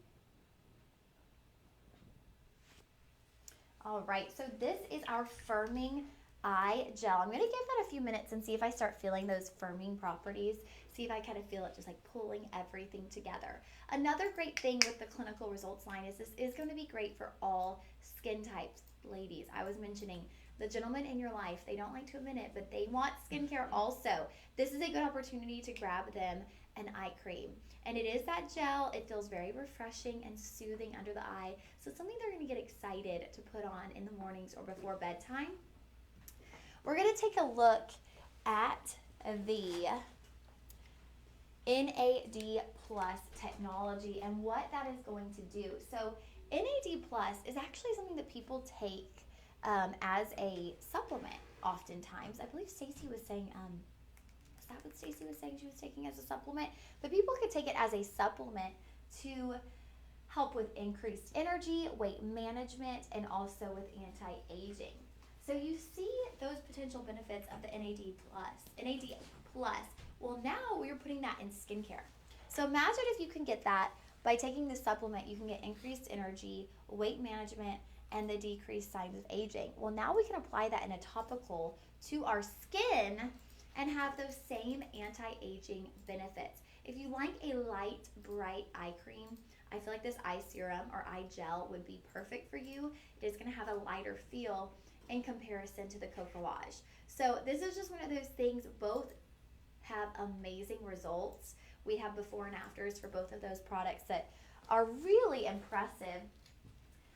All right, so this is our firming eye gel. I'm going to give that a few minutes and see if I start feeling those firming properties. See if I kind of feel it just like pulling everything together. Another great thing with the clinical results line is this is going to be great for all skin types. Ladies, I was mentioning the gentlemen in your life, they don't like to admit it, but they want skincare also. This is a good opportunity to grab them an eye cream. And it is that gel. It feels very refreshing and soothing under the eye. So it's something they're going to get excited to put on in the mornings or before bedtime. We're going to take a look at the NAD Plus technology and what that is going to do. So NAD Plus is actually something that people take as a supplement oftentimes. I believe Stacey was saying, is that what Stacey was saying she was taking as a supplement? But people could take it as a supplement to help with increased energy, weight management, and also with anti-aging. So you see those potential benefits of the NAD Plus. Well, now we're putting that in skincare. So imagine if you can get that by taking this supplement, you can get increased energy, weight management, and the decreased signs of aging. Well, now we can apply that in a topical to our skin and have those same anti-aging benefits. If you like a light, bright eye cream, I feel like this eye serum or eye gel would be perfect for you. It is going to have a lighter feel in comparison to the Cocoage. So this is just one of those things. Both have amazing results. We have before and afters for both of those products that are really impressive.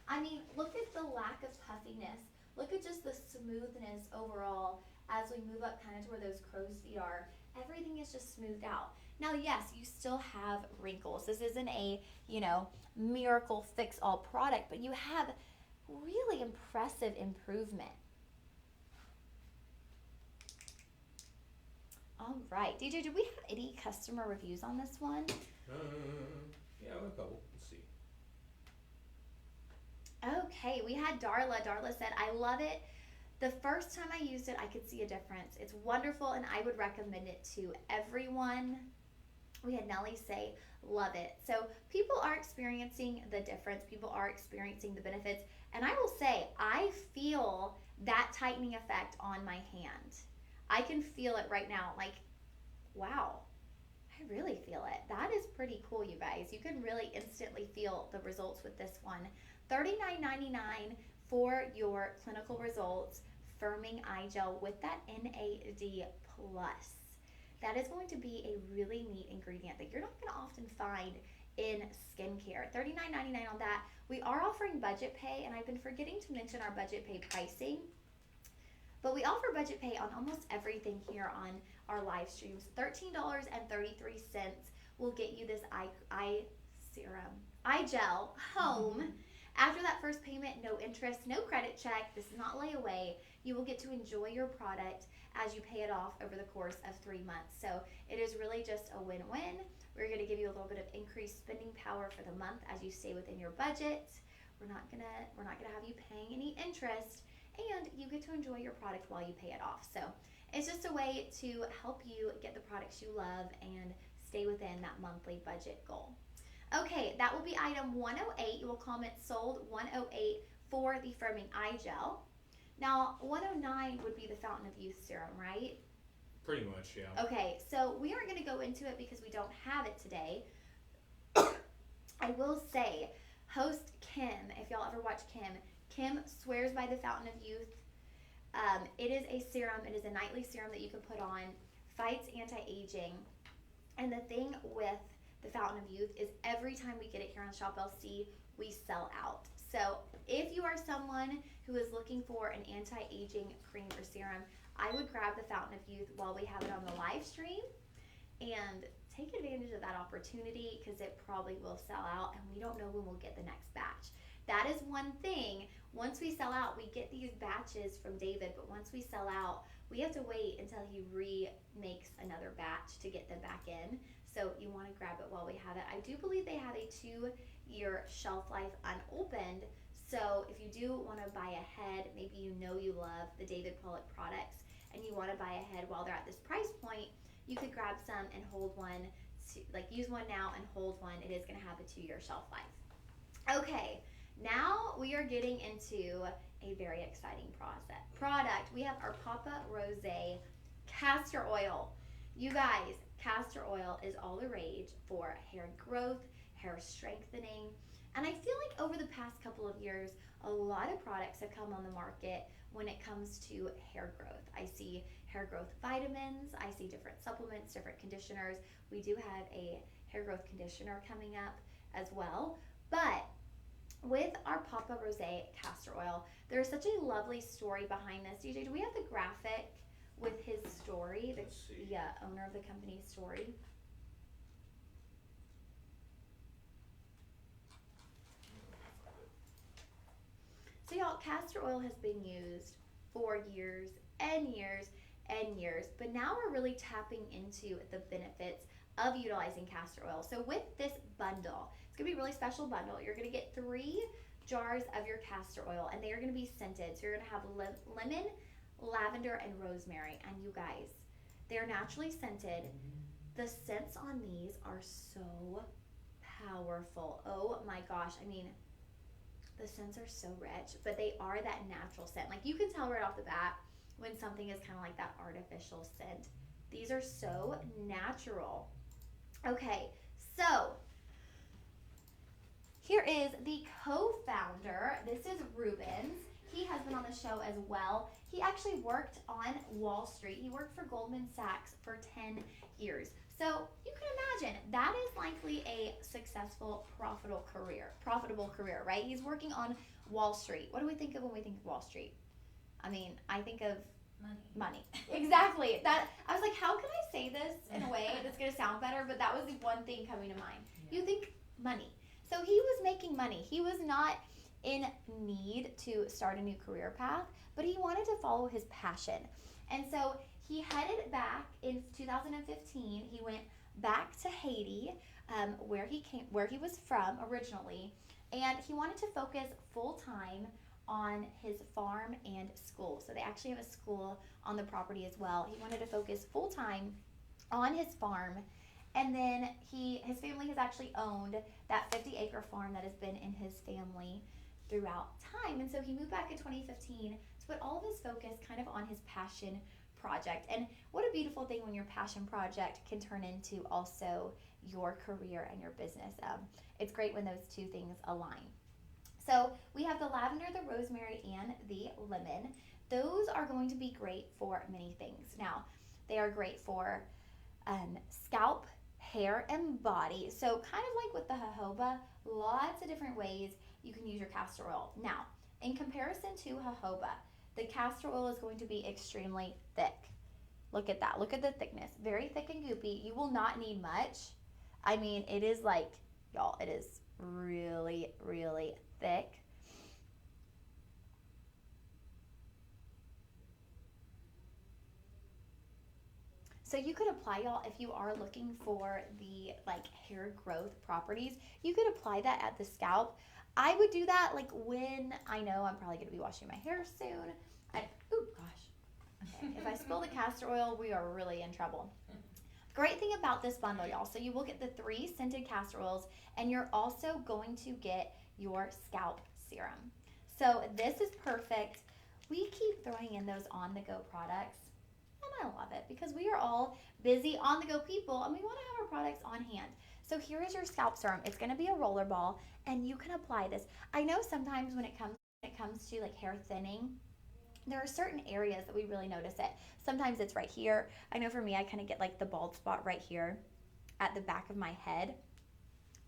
I mean, look at the lack of puffiness. Look at just the smoothness overall as we move up kind of to where those crow's feet are. Everything is just smoothed out. Now, yes, you still have wrinkles. This isn't a, miracle fix-all product, but you have really impressive improvement. All right, DJ, do we have any customer reviews on this one? Yeah, a couple. Let's see. Okay, we had Darla. Darla said, I love it. The first time I used it, I could see a difference. It's wonderful, and I would recommend it to everyone. We had Nellie say, love it. So people are experiencing the difference. People are experiencing the benefits. And I will say, I feel that tightening effect on my hand. I can feel it right now. Like, wow, I really feel it. That is pretty cool, you guys. You can really instantly feel the results with this one. $39.99 for your clinical results firming eye gel with that NAD Plus. That is going to be a really neat ingredient that you're not going to often find in skincare. $39.99 on that. We are offering budget pay, and I've been forgetting to mention our budget pay pricing. But we offer budget pay on almost everything here on our live streams. $13.33 will get you this eye serum, eye gel home After that first payment, no interest, no credit check. This is not layaway. You will get to enjoy your product as you pay it off over the course of 3 months. So it is really just a win-win. We're going to give you a little bit of increased spending power for the month as you stay within your budget. We're not gonna have you paying any interest, and you get to enjoy your product while you pay it off. So it's just a way to help you get the products you love and stay within that monthly budget goal. Okay, that will be item 108. You will comment sold 108 for the firming eye gel. Now 109 would be the Fountain of Youth serum, right? Pretty much, yeah. Okay, so we aren't going to go into it because we don't have it today. I will say, host Kim, if y'all ever watch Kim swears by the Fountain of Youth. It is a serum. It is a nightly serum that you can put on. Fights anti-aging. And the thing with the Fountain of Youth is every time we get it here on Shop LC, we sell out. So if you are someone who is looking for an anti-aging cream or serum, I would grab the Fountain of Youth while we have it on the live stream and take advantage of that opportunity because it probably will sell out and we don't know when we'll get the next batch. That is one thing. Once we sell out, we get these batches from David, but once we sell out, we have to wait until he remakes another batch to get them back in. So you want to grab it while we have it. I do believe they have a 2-year shelf life unopened. So if you do want to buy ahead, maybe you love the David Pollock products and you want to buy ahead while they're at this price point, you could grab some and hold one, use one now and hold one. It is going to have a 2-year shelf life. Okay, now we are getting into a very exciting product. We have our Papa Rosé castor oil. You guys, castor oil is all the rage for hair growth, hair strengthening, and I feel like over the past couple of years, a lot of products have come on the market when it comes to hair growth. I see hair growth vitamins, I see different supplements, different conditioners. We do have a hair growth conditioner coming up as well, but with our Papa Rosé castor oil, there's such a lovely story behind this. DJ, do we have the graphic with his story, the owner of the company's story? So y'all, castor oil has been used for years and years and years, but now we're really tapping into the benefits of utilizing castor oil. So with this bundle, it's gonna be a really special bundle. You're gonna get 3 jars of your castor oil, and they are gonna be scented. So you're gonna have lemon, lavender, and rosemary. And you guys, they're naturally scented. The scents on these are so powerful. Oh my gosh, I mean, the scents are so rich, but they are that natural scent. Like you can tell right off the bat when something is kind of like that artificial scent. These are so natural. Okay, so here is the co-founder. This is Rubens. He has been on the show as well. He actually worked on Wall Street. He worked for Goldman Sachs for 10 years. So you can imagine that is likely a successful, profitable career, right? He's working on Wall Street. What do we think of when we think of Wall Street? I mean, I think of money. Exactly. That I was like, how can I say this in a way that's going to sound better? But that was the one thing coming to mind. Yeah. You think money. So he was making money. He was not in need to start a new career path, but he wanted to follow his passion. And so he headed back in 2015. He went back to Haiti, where he was from originally, and he wanted to focus full time on his farm and school. So they actually have a school on the property as well. He wanted to focus full time on his farm, and then his family has actually owned that 50-acre farm that has been in his family throughout time. And so he moved back in 2015 to put all of his focus kind of on his passion project. And what a beautiful thing when your passion project can turn into also your career and your business. It's great when those two things align. So we have the lavender, the rosemary, and the lemon. Those are going to be great for many things. Now, they are great for scalp, hair, and body. So kind of like with the jojoba, lots of different ways you can use your castor oil. Now, in comparison to jojoba, the castor oil is going to be extremely thick. Look at that. Look at the thickness. Very thick and goopy. You will not need much. I mean, it is like, y'all, it is really, really thick. So you could apply, y'all, if you are looking for the like hair growth properties, you could apply that at the scalp. I would do that like when I know I'm probably gonna be washing my hair soon. Oh gosh. Okay. If I spill the castor oil, we are really in trouble. Great thing about this bundle, y'all. So you will get the 3 scented castor oils, and you're also going to get your scalp serum. So this is perfect. We keep throwing in those on-the-go products, and I love it because we are all busy on-the-go people, and we want to have our products on hand. So here is your scalp serum. It's going to be a roller ball, and you can apply this. I know sometimes when it comes to like hair thinning, there are certain areas that we really notice it. Sometimes it's right here. I know for me, I kind of get like the bald spot right here at the back of my head.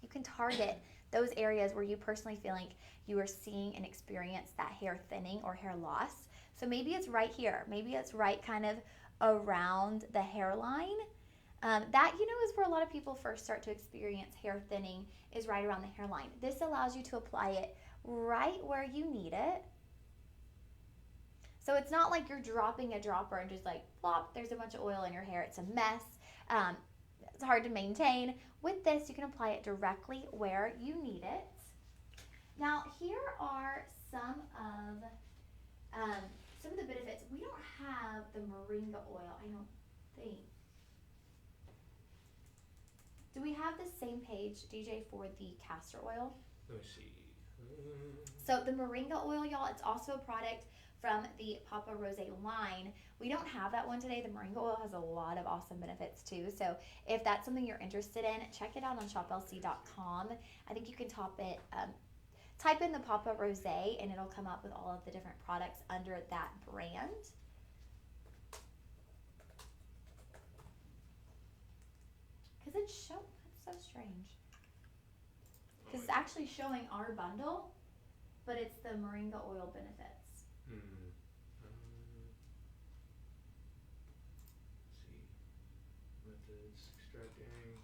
You can target those areas where you personally feel like you are seeing and experience that hair thinning or hair loss. So maybe it's right here. Maybe it's right kind of around the hairline. That, is where a lot of people first start to experience hair thinning, is right around the hairline. This allows you to apply it right where you need it. So it's not like you're dropping a dropper and just like plop, there's a bunch of oil in your hair. It's a mess. It's hard to maintain. With this, you can apply it directly where you need it. Now, here are some of the benefits. We don't have the moringa oil, I don't think. Do we have the same page, DJ, for the castor oil? Let me see. So the moringa oil, y'all, it's also a product from the Papa Rose line. We don't have that one today. The moringa oil has a lot of awesome benefits too. So if that's something you're interested in, check it out on shoplc.com. I think you can type in the Papa Rose and it'll come up with all of the different products under that brand. Because it's so strange. Because it's actually showing our bundle, but it's the moringa oil benefits. Let's see. Methods, extracting.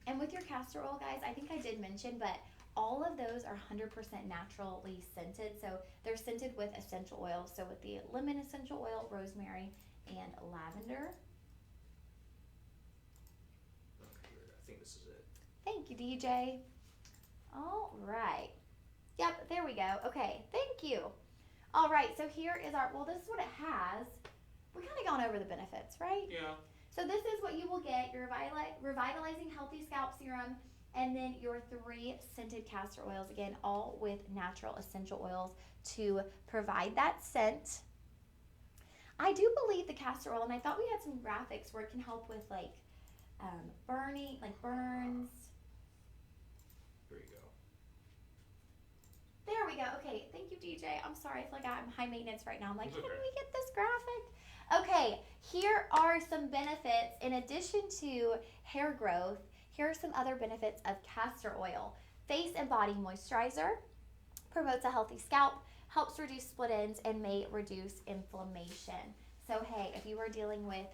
And with your castor oil, guys, I think I did mention, but all of those are 100% naturally scented. So they're scented with essential oils. So with the lemon essential oil, rosemary, and lavender. Okay, I think this is it. Thank you, DJ. All right. Yep, there we go. Okay, thank you. All right, so here is this is what it has. We kind of gone over the benefits, right? Yeah. So this is what you will get, your revitalizing healthy scalp serum, and then your 3 scented castor oils, again, all with natural essential oils to provide that scent. I do believe the castor oil, and I thought we had some graphics where it can help with like burning, like burns. Here you go. There we go. Okay, thank you, DJ. I'm sorry, I feel like I'm high maintenance right now. I'm like, It's can okay. we get this graphic? Okay, here are some benefits. In addition to hair growth, here are some other benefits of castor oil. Face and body moisturizer, promotes a healthy scalp, helps reduce split ends, and may reduce inflammation. So hey, if you are dealing with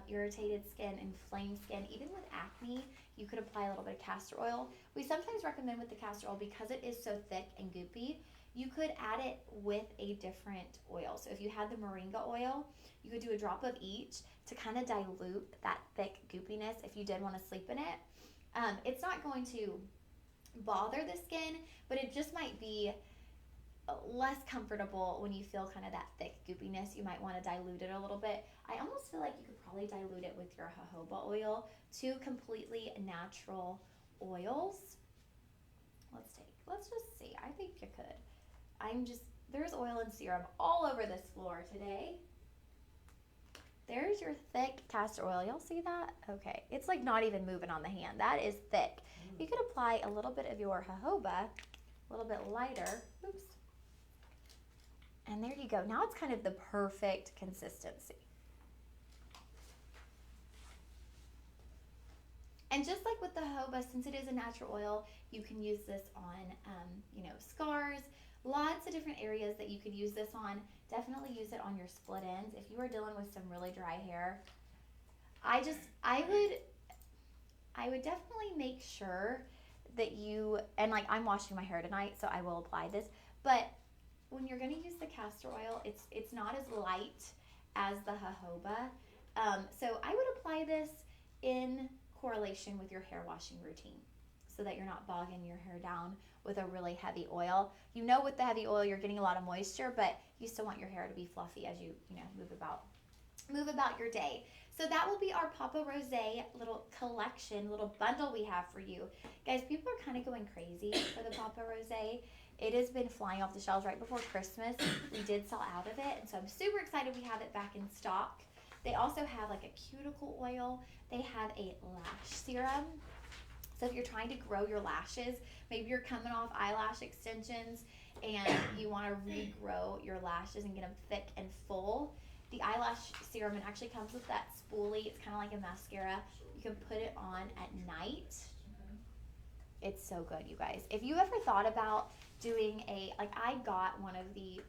irritated skin, inflamed skin, even with acne, you could apply a little bit of castor oil. We sometimes recommend with the castor oil, because it is so thick and goopy, you could add it with a different oil. So if you had the moringa oil, you could do a drop of each to kind of dilute that thick goopiness if you did want to sleep in it. It's not going to bother the skin, but it just might be less comfortable when you feel kind of that thick goopiness. You might want to dilute it a little bit. I almost feel like you could probably dilute it with your jojoba oil, 2 completely natural oils. Let's just see. I think you could. There's oil and serum all over this floor today. There's your thick castor oil. Y'all see that? Okay. It's like not even moving on the hand. That is thick. You could apply a little bit of your jojoba, a little bit lighter. Oops. And there you go. Now it's kind of the perfect consistency. And just like with the jojoba, since it is a natural oil, you can use this on, scars, lots of different areas that you could use this on. Definitely use it on your split ends. If you are dealing with some really dry hair, I would definitely make sure that I'm washing my hair tonight, so I will apply this, but when you're going to use the castor oil, it's not as light as the jojoba. So I would apply this in correlation with your hair washing routine so that you're not bogging your hair down with a really heavy oil. You know, with the heavy oil, you're getting a lot of moisture, but you still want your hair to be fluffy as you move about your day. So that will be our Papa Rosé little collection, little bundle we have for you. Guys, people are kind of going crazy for the Papa Rosé. It has been flying off the shelves right before Christmas. We did sell out of it, and so I'm super excited we have it back in stock. They also have like a cuticle oil. They have a lash serum. So if you're trying to grow your lashes, maybe you're coming off eyelash extensions and you want to regrow your lashes and get them thick and full, the eyelash serum, it actually comes with that spoolie. It's kind of like a mascara. You can put it on at night. It's so good, you guys. If you ever thought about doing I got one of the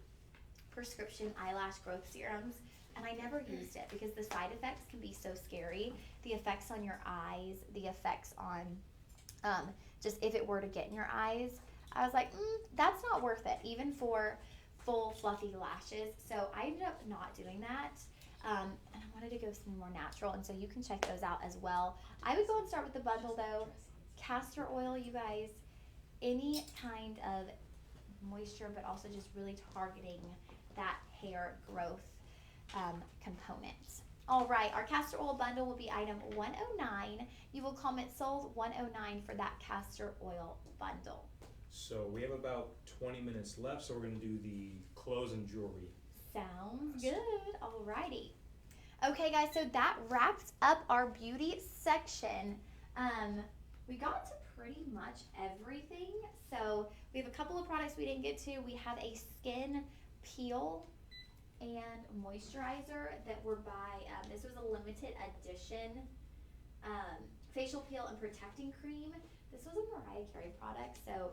prescription eyelash growth serums, and I never used it because the side effects can be so scary. The effects on your eyes, the effects on just if it were to get in your eyes, I was like, that's not worth it, even for full fluffy lashes. So I ended up not doing that, and I wanted to go something more natural, and so you can check those out as well. I would go and start with the bundle though. Castor oil, you guys, any kind of moisture, but also just really targeting that hair growth component. All right, our castor oil bundle will be item 109. You will comment sold 109 for that castor oil bundle. So we have about 20 minutes left, so we're going to do the clothes and jewelry. Sounds good. All righty. Okay, guys, so that wraps up our beauty section. We got to pretty much everything. So we have a couple of products we didn't get to. We have a skin peel and moisturizer that were by, this was a limited edition facial peel and protecting cream. This was a Mariah Carey product, so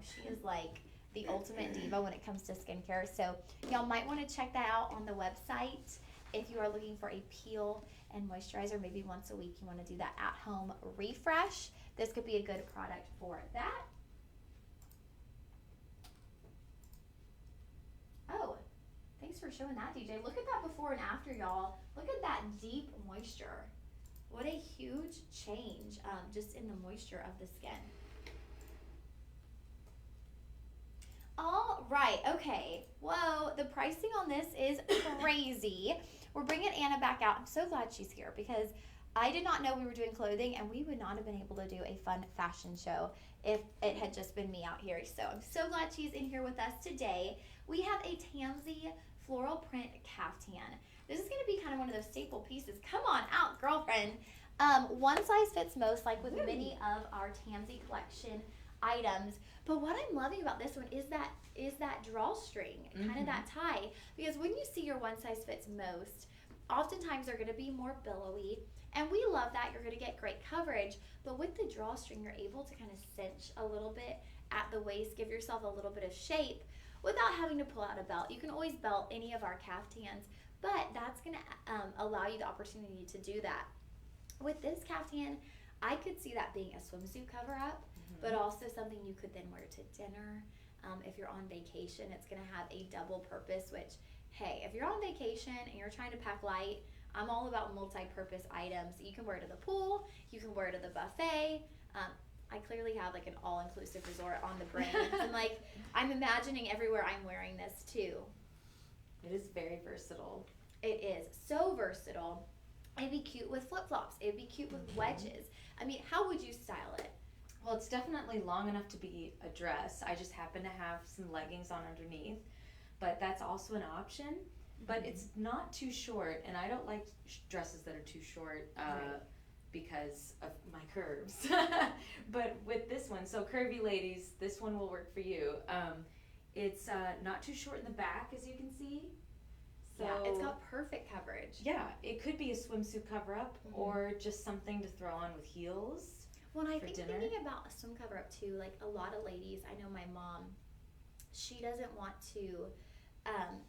she is like the ultimate diva when it comes to skincare. So y'all might want to check that out on the website if you are looking for a peel and moisturizer. Maybe once a week you want to do that at-home refresh. This could be a good product for that. Oh, thanks for showing that, DJ. Look at that before and after, y'all. Look at that deep moisture. What a huge change just in the moisture of the skin. All right, okay. Whoa, the pricing on this is crazy. We're bringing Anna back out. I'm so glad she's here because I did not know we were doing clothing, and we would not have been able to do a fun fashion show if it had just been me out here. So I'm so glad she's in here with us today. We have a Tansy floral print caftan. This is going to be kind of one of those staple pieces. Come on out, girlfriend. One size fits most, like with many of our Tansy collection items. But what I'm loving about this one is that drawstring, kind of that tie. Because when you see your one size fits most, oftentimes they're going to be more billowy. And we love that. You're going to get great coverage. But with the drawstring, you're able to kind of cinch a little bit at the waist, give yourself a little bit of shape without having to pull out a belt. You can always belt any of our caftans, but that's going to allow you the opportunity to do that. With this caftan, I could see that being a swimsuit cover-up, but also something you could then wear to dinner. If you're on vacation, it's going to have a double purpose, which, hey, if you're on vacation and you're trying to pack light, I'm all about multi-purpose items. You can wear it to the pool, you can wear it to the buffet. I clearly have like an all-inclusive resort on the brain. And like, I'm imagining everywhere I'm wearing this too. It is very versatile. It is so versatile. It'd be cute with flip-flops. It'd be cute with wedges. I mean, how would you style it? Well, it's definitely long enough to be a dress. I just happen to have some leggings on underneath, but that's also an option. But it's not too short, and I don't like dresses that are too short because of my curves. But with this one, so curvy ladies, this one will work for you. It's not too short in the back, as you can see. So, yeah, it's got perfect coverage. Yeah, it could be a swimsuit cover-up or just something to throw on with heels. Well, and I think thinking about a swim cover-up too, like a lot of ladies, I know my mom, she doesn't want to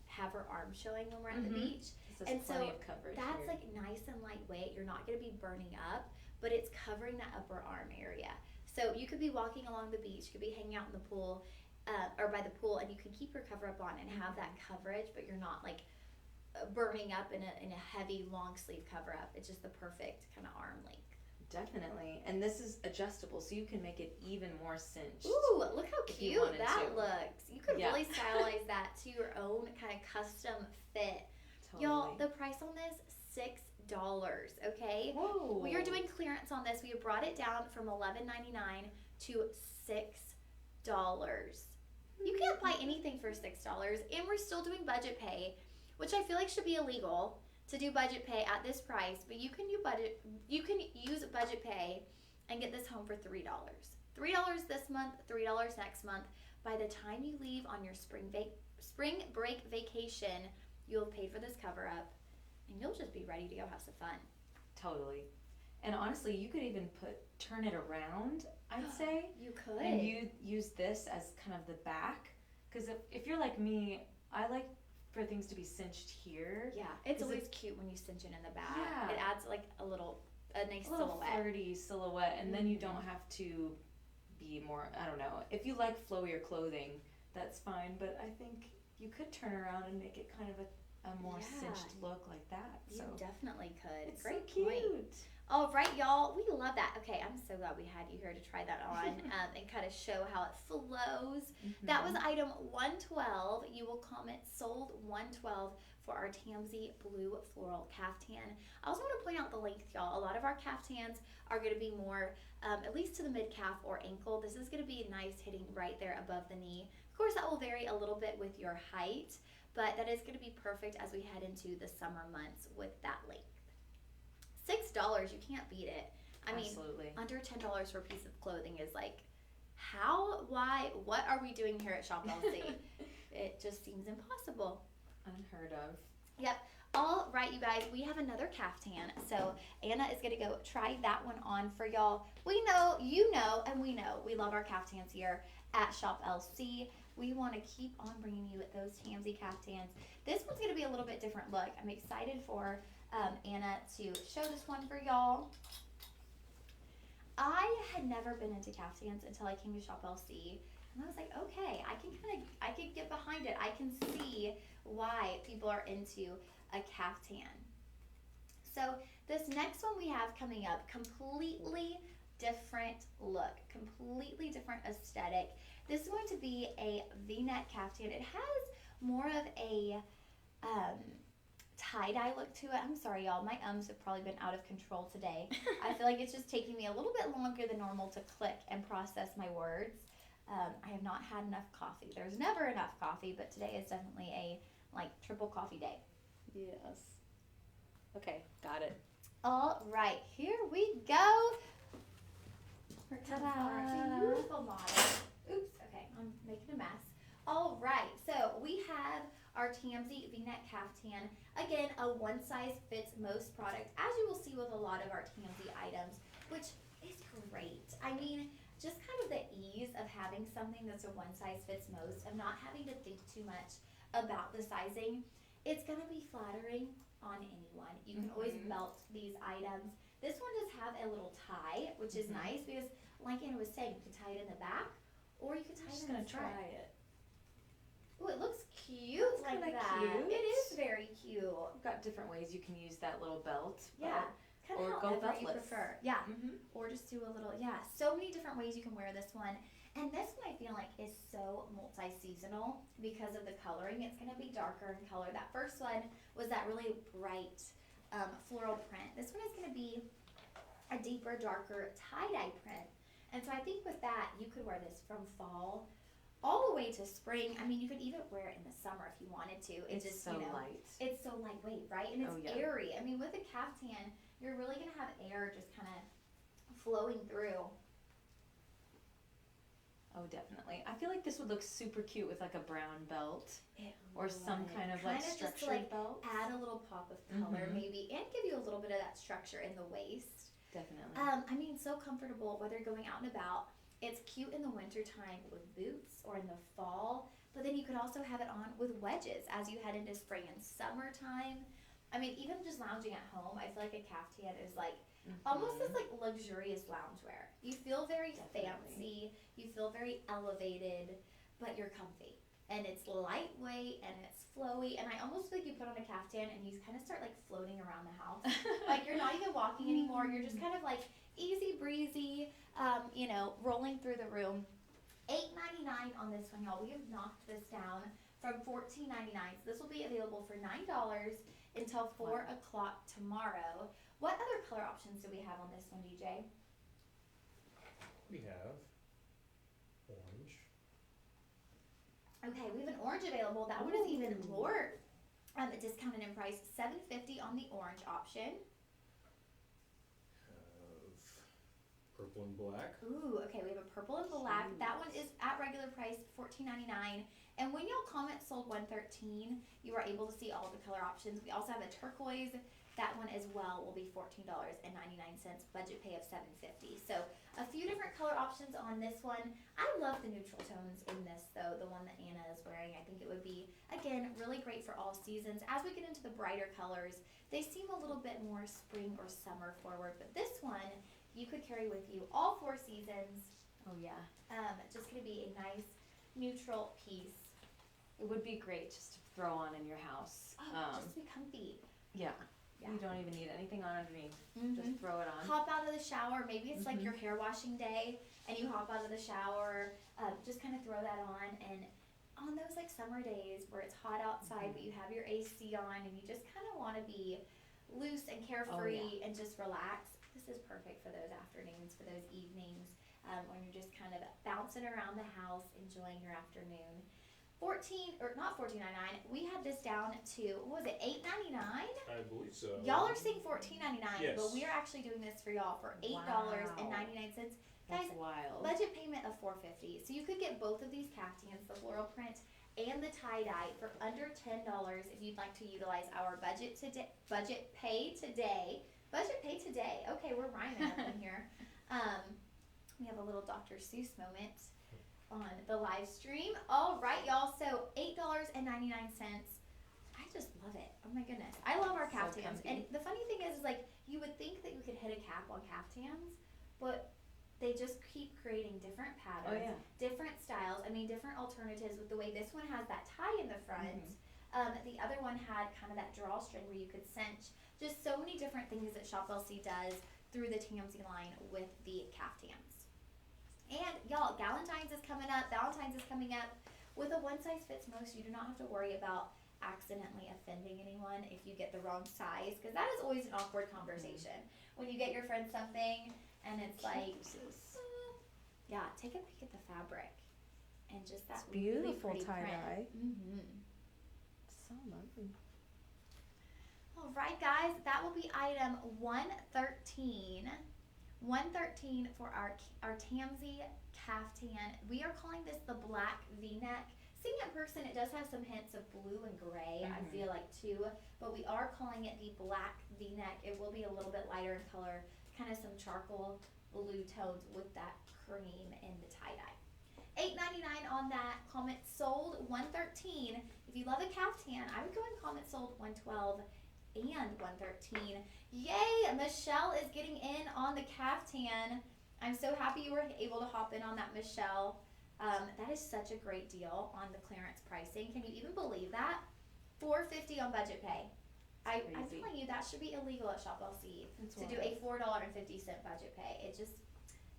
have her arms showing when we're at the beach. And so of coverage that's here. like nice and lightweight. You're not going to be burning up, but it's covering that upper arm area. So you could be walking along the beach, you could be hanging out in the pool or by the pool, and you can keep your cover up on and have that coverage, but you're not like burning up in a heavy long sleeve cover up. It's just the perfect kind of arm length. Definitely. And this is adjustable, so you can make it even more cinched. Ooh, look how if you cute wanted that to. looks. You could Yeah. really stylize that to your own kind of custom fit. Totally. Y'all, the price on this, $6, okay? Whoa. We are doing clearance on this. We have brought it down from $11.99 to $6. You can't buy anything for $6, and we're still doing budget pay, which I feel like should be illegal to do budget pay at this price. But you can use budget pay and get this home for $3. $3 this month, $3 next month. By the time you leave on your spring break vacation, you'll have paid for this cover up, and you'll just be ready to go have some fun. Totally. And honestly, you could even turn it around, I'd say. You could. And you use this as kind of the back. Because if you're like me, I like for things to be cinched here. Yeah, it's Is always cute when you cinch it in the back. Yeah. It adds like a nice A little silhouette. flirty silhouette, and then you don't have to be more, I don't know. If you like flowier clothing, that's fine, but I think you could turn around and make it kind of a more cinched look like that. You definitely could. It's Great so cute. point. All right, y'all. We love that. Okay, I'm so glad we had you here to try that on and kind of show how it flows. Mm-hmm. That was item 112. You will comment sold 112 for our Tamsy blue floral caftan. I also want to point out the length, y'all. A lot of our caftans are going to be more, at least to the mid-calf or ankle. This is going to be nice, hitting right there above the knee. Of course, that will vary a little bit with your height, but that is going to be perfect as we head into the summer months with that length. $6, you can't beat it. I mean, Absolutely. under $10 for a piece of clothing is like, how, why, what are we doing here at Shop LC? It just seems impossible. Unheard of. Yep. All right, you guys, we have another caftan. So Anna is going to go try that one on for y'all. We know, you know, and we know we love our caftans here at Shop LC. We want to keep on bringing you those Tamsy caftans. This one's going to be a little bit different look. I'm excited for Anna to show this one for y'all. I had never been into caftans until I came to Shop LC, and I was like, okay, I can get behind it. I can see why people are into a caftan. So this next one we have coming up, completely different look, completely different aesthetic. This is going to be a V-neck caftan. It has more of a tie-dye look to it. I'm sorry, y'all. My ums have probably been out of control today. I feel like it's just taking me a little bit longer than normal to click and process my words. I have not had enough coffee. There's never enough coffee, but today is definitely a triple coffee day. Yes. Okay, got it. All right, here we go. Ta-da. Our beautiful model. Oops, okay, I'm making a mess. All right, so we have our Tamsy V-neck caftan. Again, a one-size-fits-most product, as you will see with a lot of our Tamsy items, which is great. I mean, just kind of the ease of having something that's a one-size-fits-most, of not having to think too much about the sizing. It's going to be flattering on anyone. You can always belt these items. This one does have a little tie, which is nice because, like Anna was saying, you can tie it in the back or you can tie it in the front. Try it. Ooh, it looks cute It's like kinda that. cute. It is very cute. We've got different ways you can use that little belt. Yeah, kind or of go however you beltless. prefer. Yeah, Mm-hmm. or just do a little, so many different ways you can wear this one. And this one I feel like is so multi-seasonal because of the coloring. It's going to be darker in color. That first one was that really bright floral print. This one is going to be a deeper, darker tie-dye print. And so I think with that, you could wear this from fall all the way to spring. I mean, you could even wear it in the summer if you wanted to. It's just, so light. It's so lightweight, right? And it's airy. I mean, with a caftan, you're really going to have air just kind of flowing through. Oh, definitely. I feel like this would look super cute with like a brown belt or some kind of like structured belt. Add a little pop of color maybe, and give you a little bit of that structure in the waist. Definitely. I mean, so comfortable whether you're going out and about. It's cute in the wintertime with boots or in the fall, but then you could also have it on with wedges as you head into spring and summertime. I mean, even just lounging at home, I feel like a caftan is like almost this like luxurious loungewear. You feel very fancy, you feel very elevated, but you're comfy. and it's lightweight and it's flowy, and I almost feel like you put on a caftan and you kind of start like floating around the house. Like you're not even walking anymore, you're just kind of like easy breezy, rolling through the room. $8.99 on this one, y'all. We have knocked this down from $14.99. So this will be available for $9 until 4 o'clock tomorrow. What other color options do we have on this one, DJ? We have orange. Okay, we have an orange available. That one is even more discounted in price. $7.50 on the orange option. Purple and black. Ooh, okay, we have a purple and black. That one is at regular price, $14.99. And when y'all comment sold 113, you are able to see all of the color options. We also have a turquoise. That one as well will be $14.99, budget pay of $7.50. So a few different color options on this one. I love the neutral tones in this though, the one that Anna is wearing. I think it would be, again, really great for all seasons. As we get into the brighter colors, they seem a little bit more spring or summer forward, but this one you could carry with you all 4 seasons. Oh yeah. Just gonna be a nice neutral piece. It would be great just to throw on in your house. Just be comfy. Yeah. You don't even need anything on underneath. Just throw it on. Hop out of the shower. Maybe it's like your hair washing day and you hop out of the shower. Just kind of throw that on. And on those like summer days where it's hot outside but you have your AC on and you just kind of want to be loose and carefree and just relax, this is perfect for those afternoons, for those evenings, when you're just kind of bouncing around the house, enjoying your afternoon. $14.99. We had this down to, what was it, $8.99? I believe so. Y'all are seeing $14.99, Yes. but we are actually doing this for y'all for $8.99. That's Guys, wild. budget payment of $4.50. So you could get both of these caftans, the floral print and the tie-dye, for under $10 if you'd like to utilize our budget pay today. Okay, we're rhyming up in here. We have a little Dr. Seuss moment on the live stream. All right, y'all. So $8.99. I just love it. Oh my goodness. I love our caftans. And the funny thing is like you would think that you could hit a cap on caftans, but they just keep creating different patterns, different styles. I mean, different alternatives with the way this one has that tie in the front. The other one had kind of that drawstring where you could cinch. Just so many different things that Shop LC does through the TMZ line with the caftans. And y'all, Valentine's is coming up. With a one size fits most, you do not have to worry about accidentally offending anyone if you get the wrong size, because that is always an awkward conversation. When you get your friend something and it's like, take a peek at the fabric and just that beautiful really pretty tie-dye. print. So lovely. All right, guys, that will be item 113. 113 for our Tamsy caftan. We are calling this the black V-neck. Seeing it in person, it does have some hints of blue and gray, I feel like too, but we are calling it the black V-neck. It will be a little bit lighter in color, kind of some charcoal blue tones with that cream in the tie-dye. $8.99 on that. Comment sold 113. If you love a caftan, I would go and comment sold 112 and 113. Yay! Michelle is getting in on the caftan. I'm so happy you were able to hop in on that, Michelle. That is such a great deal on the clearance pricing. Can you even believe that? $4.50 on budget pay. I'm telling you, that should be illegal at Shop LC to do a $4.50 budget pay. It just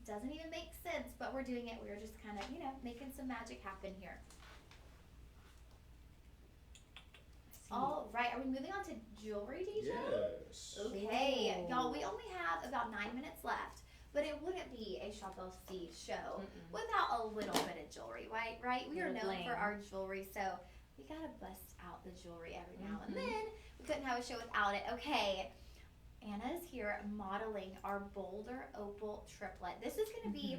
doesn't even make sense, but we're doing it. We're just kind of, making some magic happen here. All right, are we moving on to jewelry, DJ? Yes. Okay, y'all, we only have about 9 minutes left, but it wouldn't be a Shop LC show without a little bit of jewelry, right? We are known for our jewelry, so we gotta bust out the jewelry every now and then. We couldn't have a show without it. Okay, Anna's here modeling our Boulder Opal triplet. This is gonna be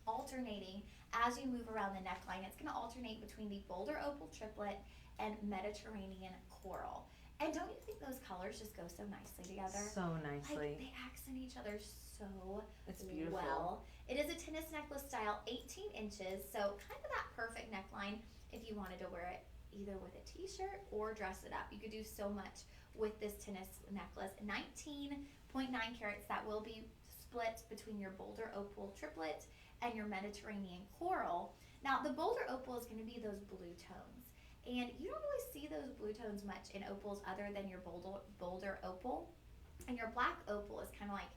alternating as you move around the neckline. It's gonna alternate between the Boulder Opal triplet and Mediterranean coral. And don't you think those colors just go so nicely together? So nicely. Like, they accent each other so It's beautiful. well. It is a tennis necklace style, 18 inches, so kind of that perfect neckline if you wanted to wear it either with a t-shirt or dress it up. You could do so much with this tennis necklace. 19.9 carats. That will be split between your Boulder Opal triplet and your Mediterranean coral. Now, the bolder opal is going to be those blue tones. And you don't really see those blue tones much in opals other than your bolder opal. And your black opal is kind of like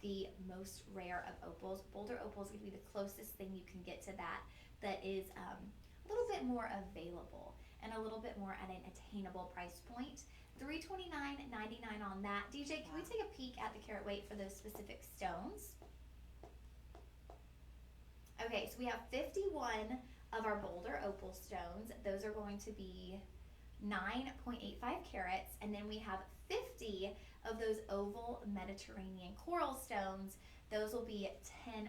the most rare of opals. Bolder opal is going to be the closest thing you can get to that is a little bit more available and a little bit more at an attainable price point. $329.99 on that. DJ, can we take a peek at the carat weight for those specific stones? Okay, so we have 51 of our bolder opal stones. Those are going to be 9.85 carats, and then we have 50 of those oval Mediterranean coral stones. Those will be 10.05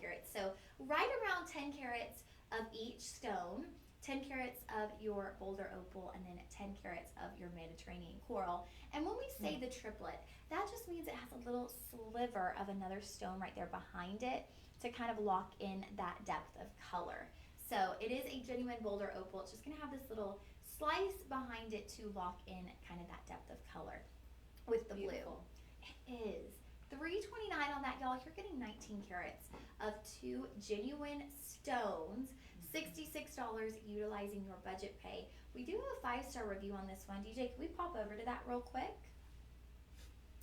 carats. So right around 10 carats of each stone, 10 carats of your bolder opal, and then 10 carats of your Mediterranean coral. And when we say the triplet, that just means it has a little sliver of another stone right there behind it to kind of lock in that depth of color. So it is a genuine bolder opal. It's just going to have this little slice behind it to lock in kind of that depth of color with the Beautiful. blue. It is. $329 on that, y'all. You're getting 19 carats of 2 genuine stones. $66 utilizing your budget pay. We do have a 5-star review on this one. DJ, can we pop over to that real quick?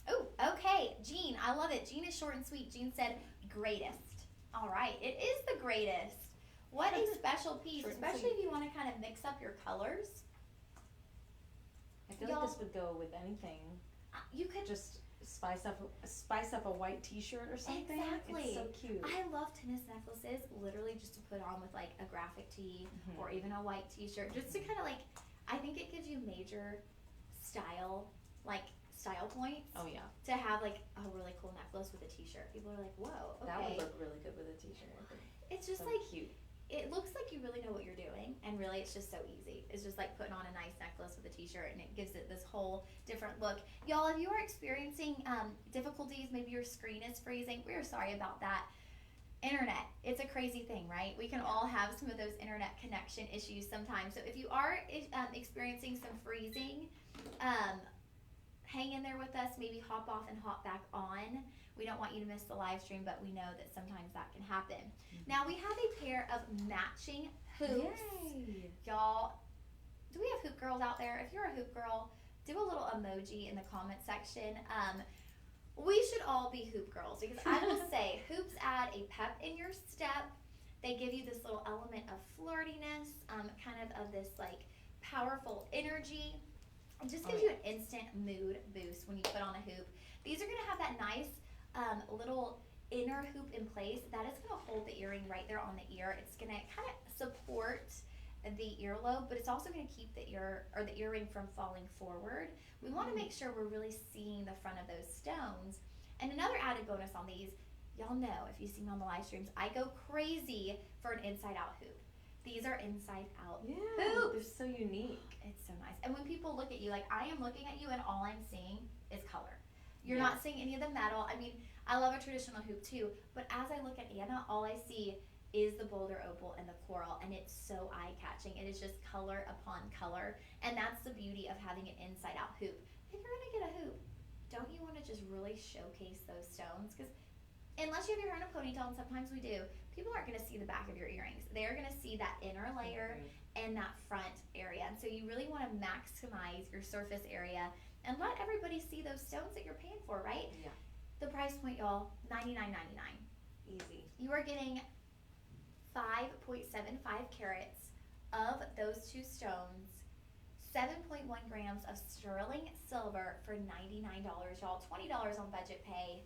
Oh, okay. Jean, I love it. Jean is short and sweet. Jean said, greatest. All right, it is the greatest. What a special piece, especially if you want to kind of mix up your colors. I feel like this would go with anything. You could Just spice up a white T-shirt or something. Exactly. It's so cute. I love tennis necklaces, literally just to put on with like a graphic tee or even a white T-shirt, just to kind of like. I think it gives you major style points. Oh yeah. To have like a really cool necklace with a T-shirt, people are like, "Whoa, okay." That would look really good with a T-shirt. I think. It's just so like cute. It looks like you really know what you're doing, and really it's just so easy. It's just like putting on a nice necklace with a T-shirt, and it gives it this whole different look. Y'all, if you are experiencing difficulties, maybe your screen is freezing, we are sorry about that. Internet, it's a crazy thing, right? We can all have some of those internet connection issues sometimes. So if you are experiencing some freezing, hang in there with us, maybe hop off and hop back on. We don't want you to miss the live stream, but we know that sometimes that can happen. Now we have a pair of matching hoops. Yay. Y'all, do we have hoop girls out there? If you're a hoop girl, do a little emoji in the comment section. We should all be hoop girls, because I will say hoops add a pep in your step. They give you this little element of flirtiness, kind of this like powerful energy. It just gives you an instant mood boost when you put on a hoop. These are going to have that nice little inner hoop in place. That is going to hold the earring right there on the ear. It's going to kind of support the earlobe, but it's also going to keep the earring from falling forward. We want to make sure we're really seeing the front of those stones. And another added bonus on these, y'all know if you see me on the live streams, I go crazy for an inside out hoop. These are inside out hoops. They're so unique. It's so nice. And when people look at you, like I am looking at you and all I'm seeing is color. You're not seeing any of the metal. I mean, I love a traditional hoop too, but as I look at Anna, all I see is the bolder opal and the coral, and it's so eye-catching. It is just color upon color, and that's the beauty of having an inside-out hoop. If you're gonna get a hoop, don't you want to just really showcase those stones? Because unless you have your hair in a ponytail, and sometimes we do, people aren't gonna see the back of your earrings. They're gonna see that inner layer and that front area, and so you really want to maximize your surface area and let everybody see those stones that you're paying for, right? Yeah. The price point, y'all, $99.99. Easy. You are getting 5.75 carats of those two stones, 7.1 grams of sterling silver for $99, y'all. $20 on budget pay.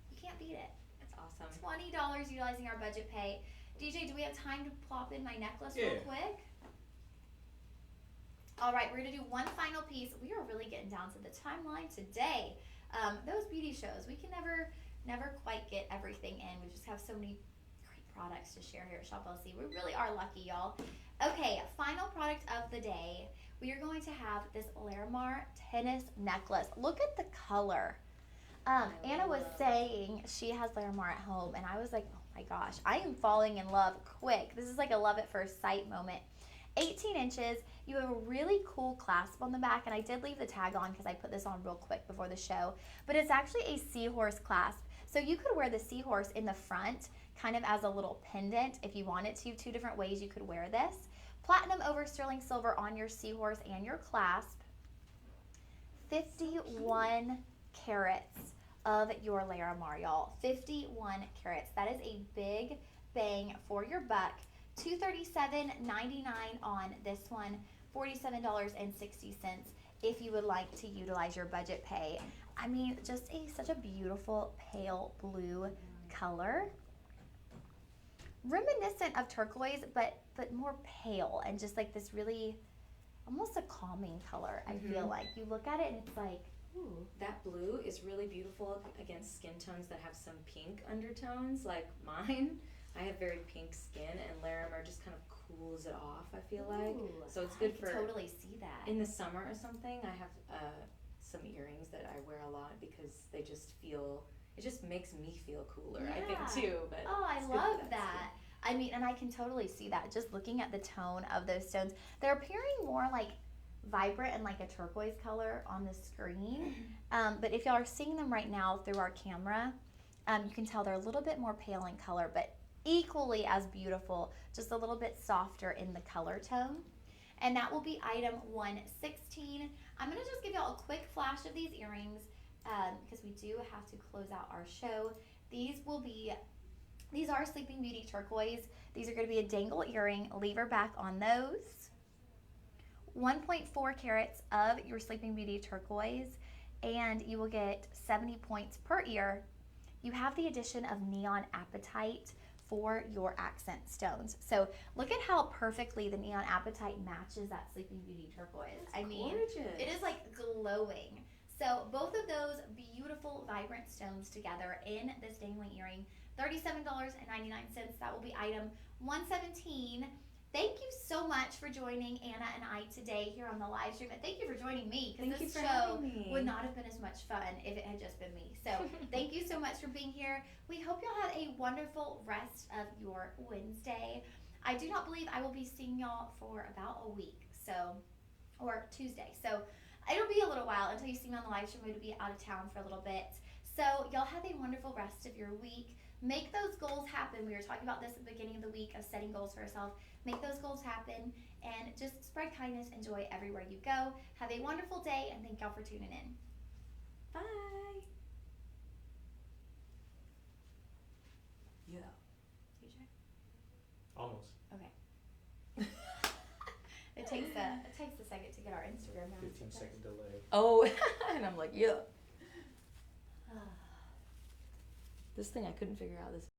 You can't beat it. That's awesome. $20 utilizing our budget pay. DJ, do we have time to plop in my necklace real quick? All right, we're gonna do one final piece. We are really getting down to the timeline today. Those beauty shows, we can never quite get everything in. We just have so many great products to share here at Shop LC. We really are lucky, y'all. Okay, final product of the day. We are going to have this Larimar tennis necklace. Look at the color. Anna was saying she has Larimar at home, and I was like, oh my gosh, I am falling in love quick. This is like a love at first sight moment. 18 inches. You have a really cool clasp on the back, and I did leave the tag on because I put this on real quick before the show, but it's actually a seahorse clasp. So you could wear the seahorse in the front kind of as a little pendant if you wanted to. 2 different ways you could wear this. Platinum over sterling silver on your seahorse and your clasp. 51 carats of your Larimar, y'all. 51 carats. That is a big bang for your buck. $237.99 on this one. $47.60 if you would like to utilize your budget pay. I mean, just such a beautiful pale blue color. Reminiscent of turquoise, but more pale, and just like this really, almost a calming color, I feel like. You look at it and it's like, ooh. That blue is really beautiful against skin tones that have some pink undertones, like mine. I have very pink skin, and Larimar just kind of cools it off, I feel like. So it's good for totally see that. In the summer or something. I have some earrings that I wear a lot because they just feel, it just makes me feel cooler, I think, too. But I love that. I mean, and I can totally see that just looking at the tone of those stones. They're appearing more like vibrant and like a turquoise color on the screen. But if y'all are seeing them right now through our camera, you can tell they're a little bit more pale in color, but equally as beautiful, just a little bit softer in the color tone. And that will be item 116. I'm going to just give y'all a quick flash of these earrings because we do have to close out our show. These are Sleeping Beauty turquoise. These are going to be a dangle earring, lever back on those. 1.4 carats of your Sleeping Beauty turquoise, and you will get 70 points per ear. You have the addition of neon apatite for your accent stones. So look at how perfectly the neon apatite matches that Sleeping Beauty turquoise. That's gorgeous. It is like glowing. So both of those beautiful, vibrant stones together in this dangling earring, $37.99. That will be item 117. Thank you so much for joining Anna and I today here on the live stream. And thank you for joining me, because this show would not have been as much fun if it had just been me. So thank you so much for being here. We hope you'll have a wonderful rest of your Wednesday. I do not believe I will be seeing y'all for about a week, or Tuesday. So it'll be a little while until you see me on the live stream. We'll be out of town for a little bit. So y'all have a wonderful rest of your week. Make those goals happen. We were talking about this at the beginning of the week of setting goals for yourself. Make those goals happen and just spread kindness and joy everywhere you go. Have a wonderful day, and thank y'all for tuning in. Bye. Yeah. You sure? Almost. Okay. It takes a second to get our Instagram down. 15-second delay. Oh, and I'm like, yeah. This thing I couldn't figure out this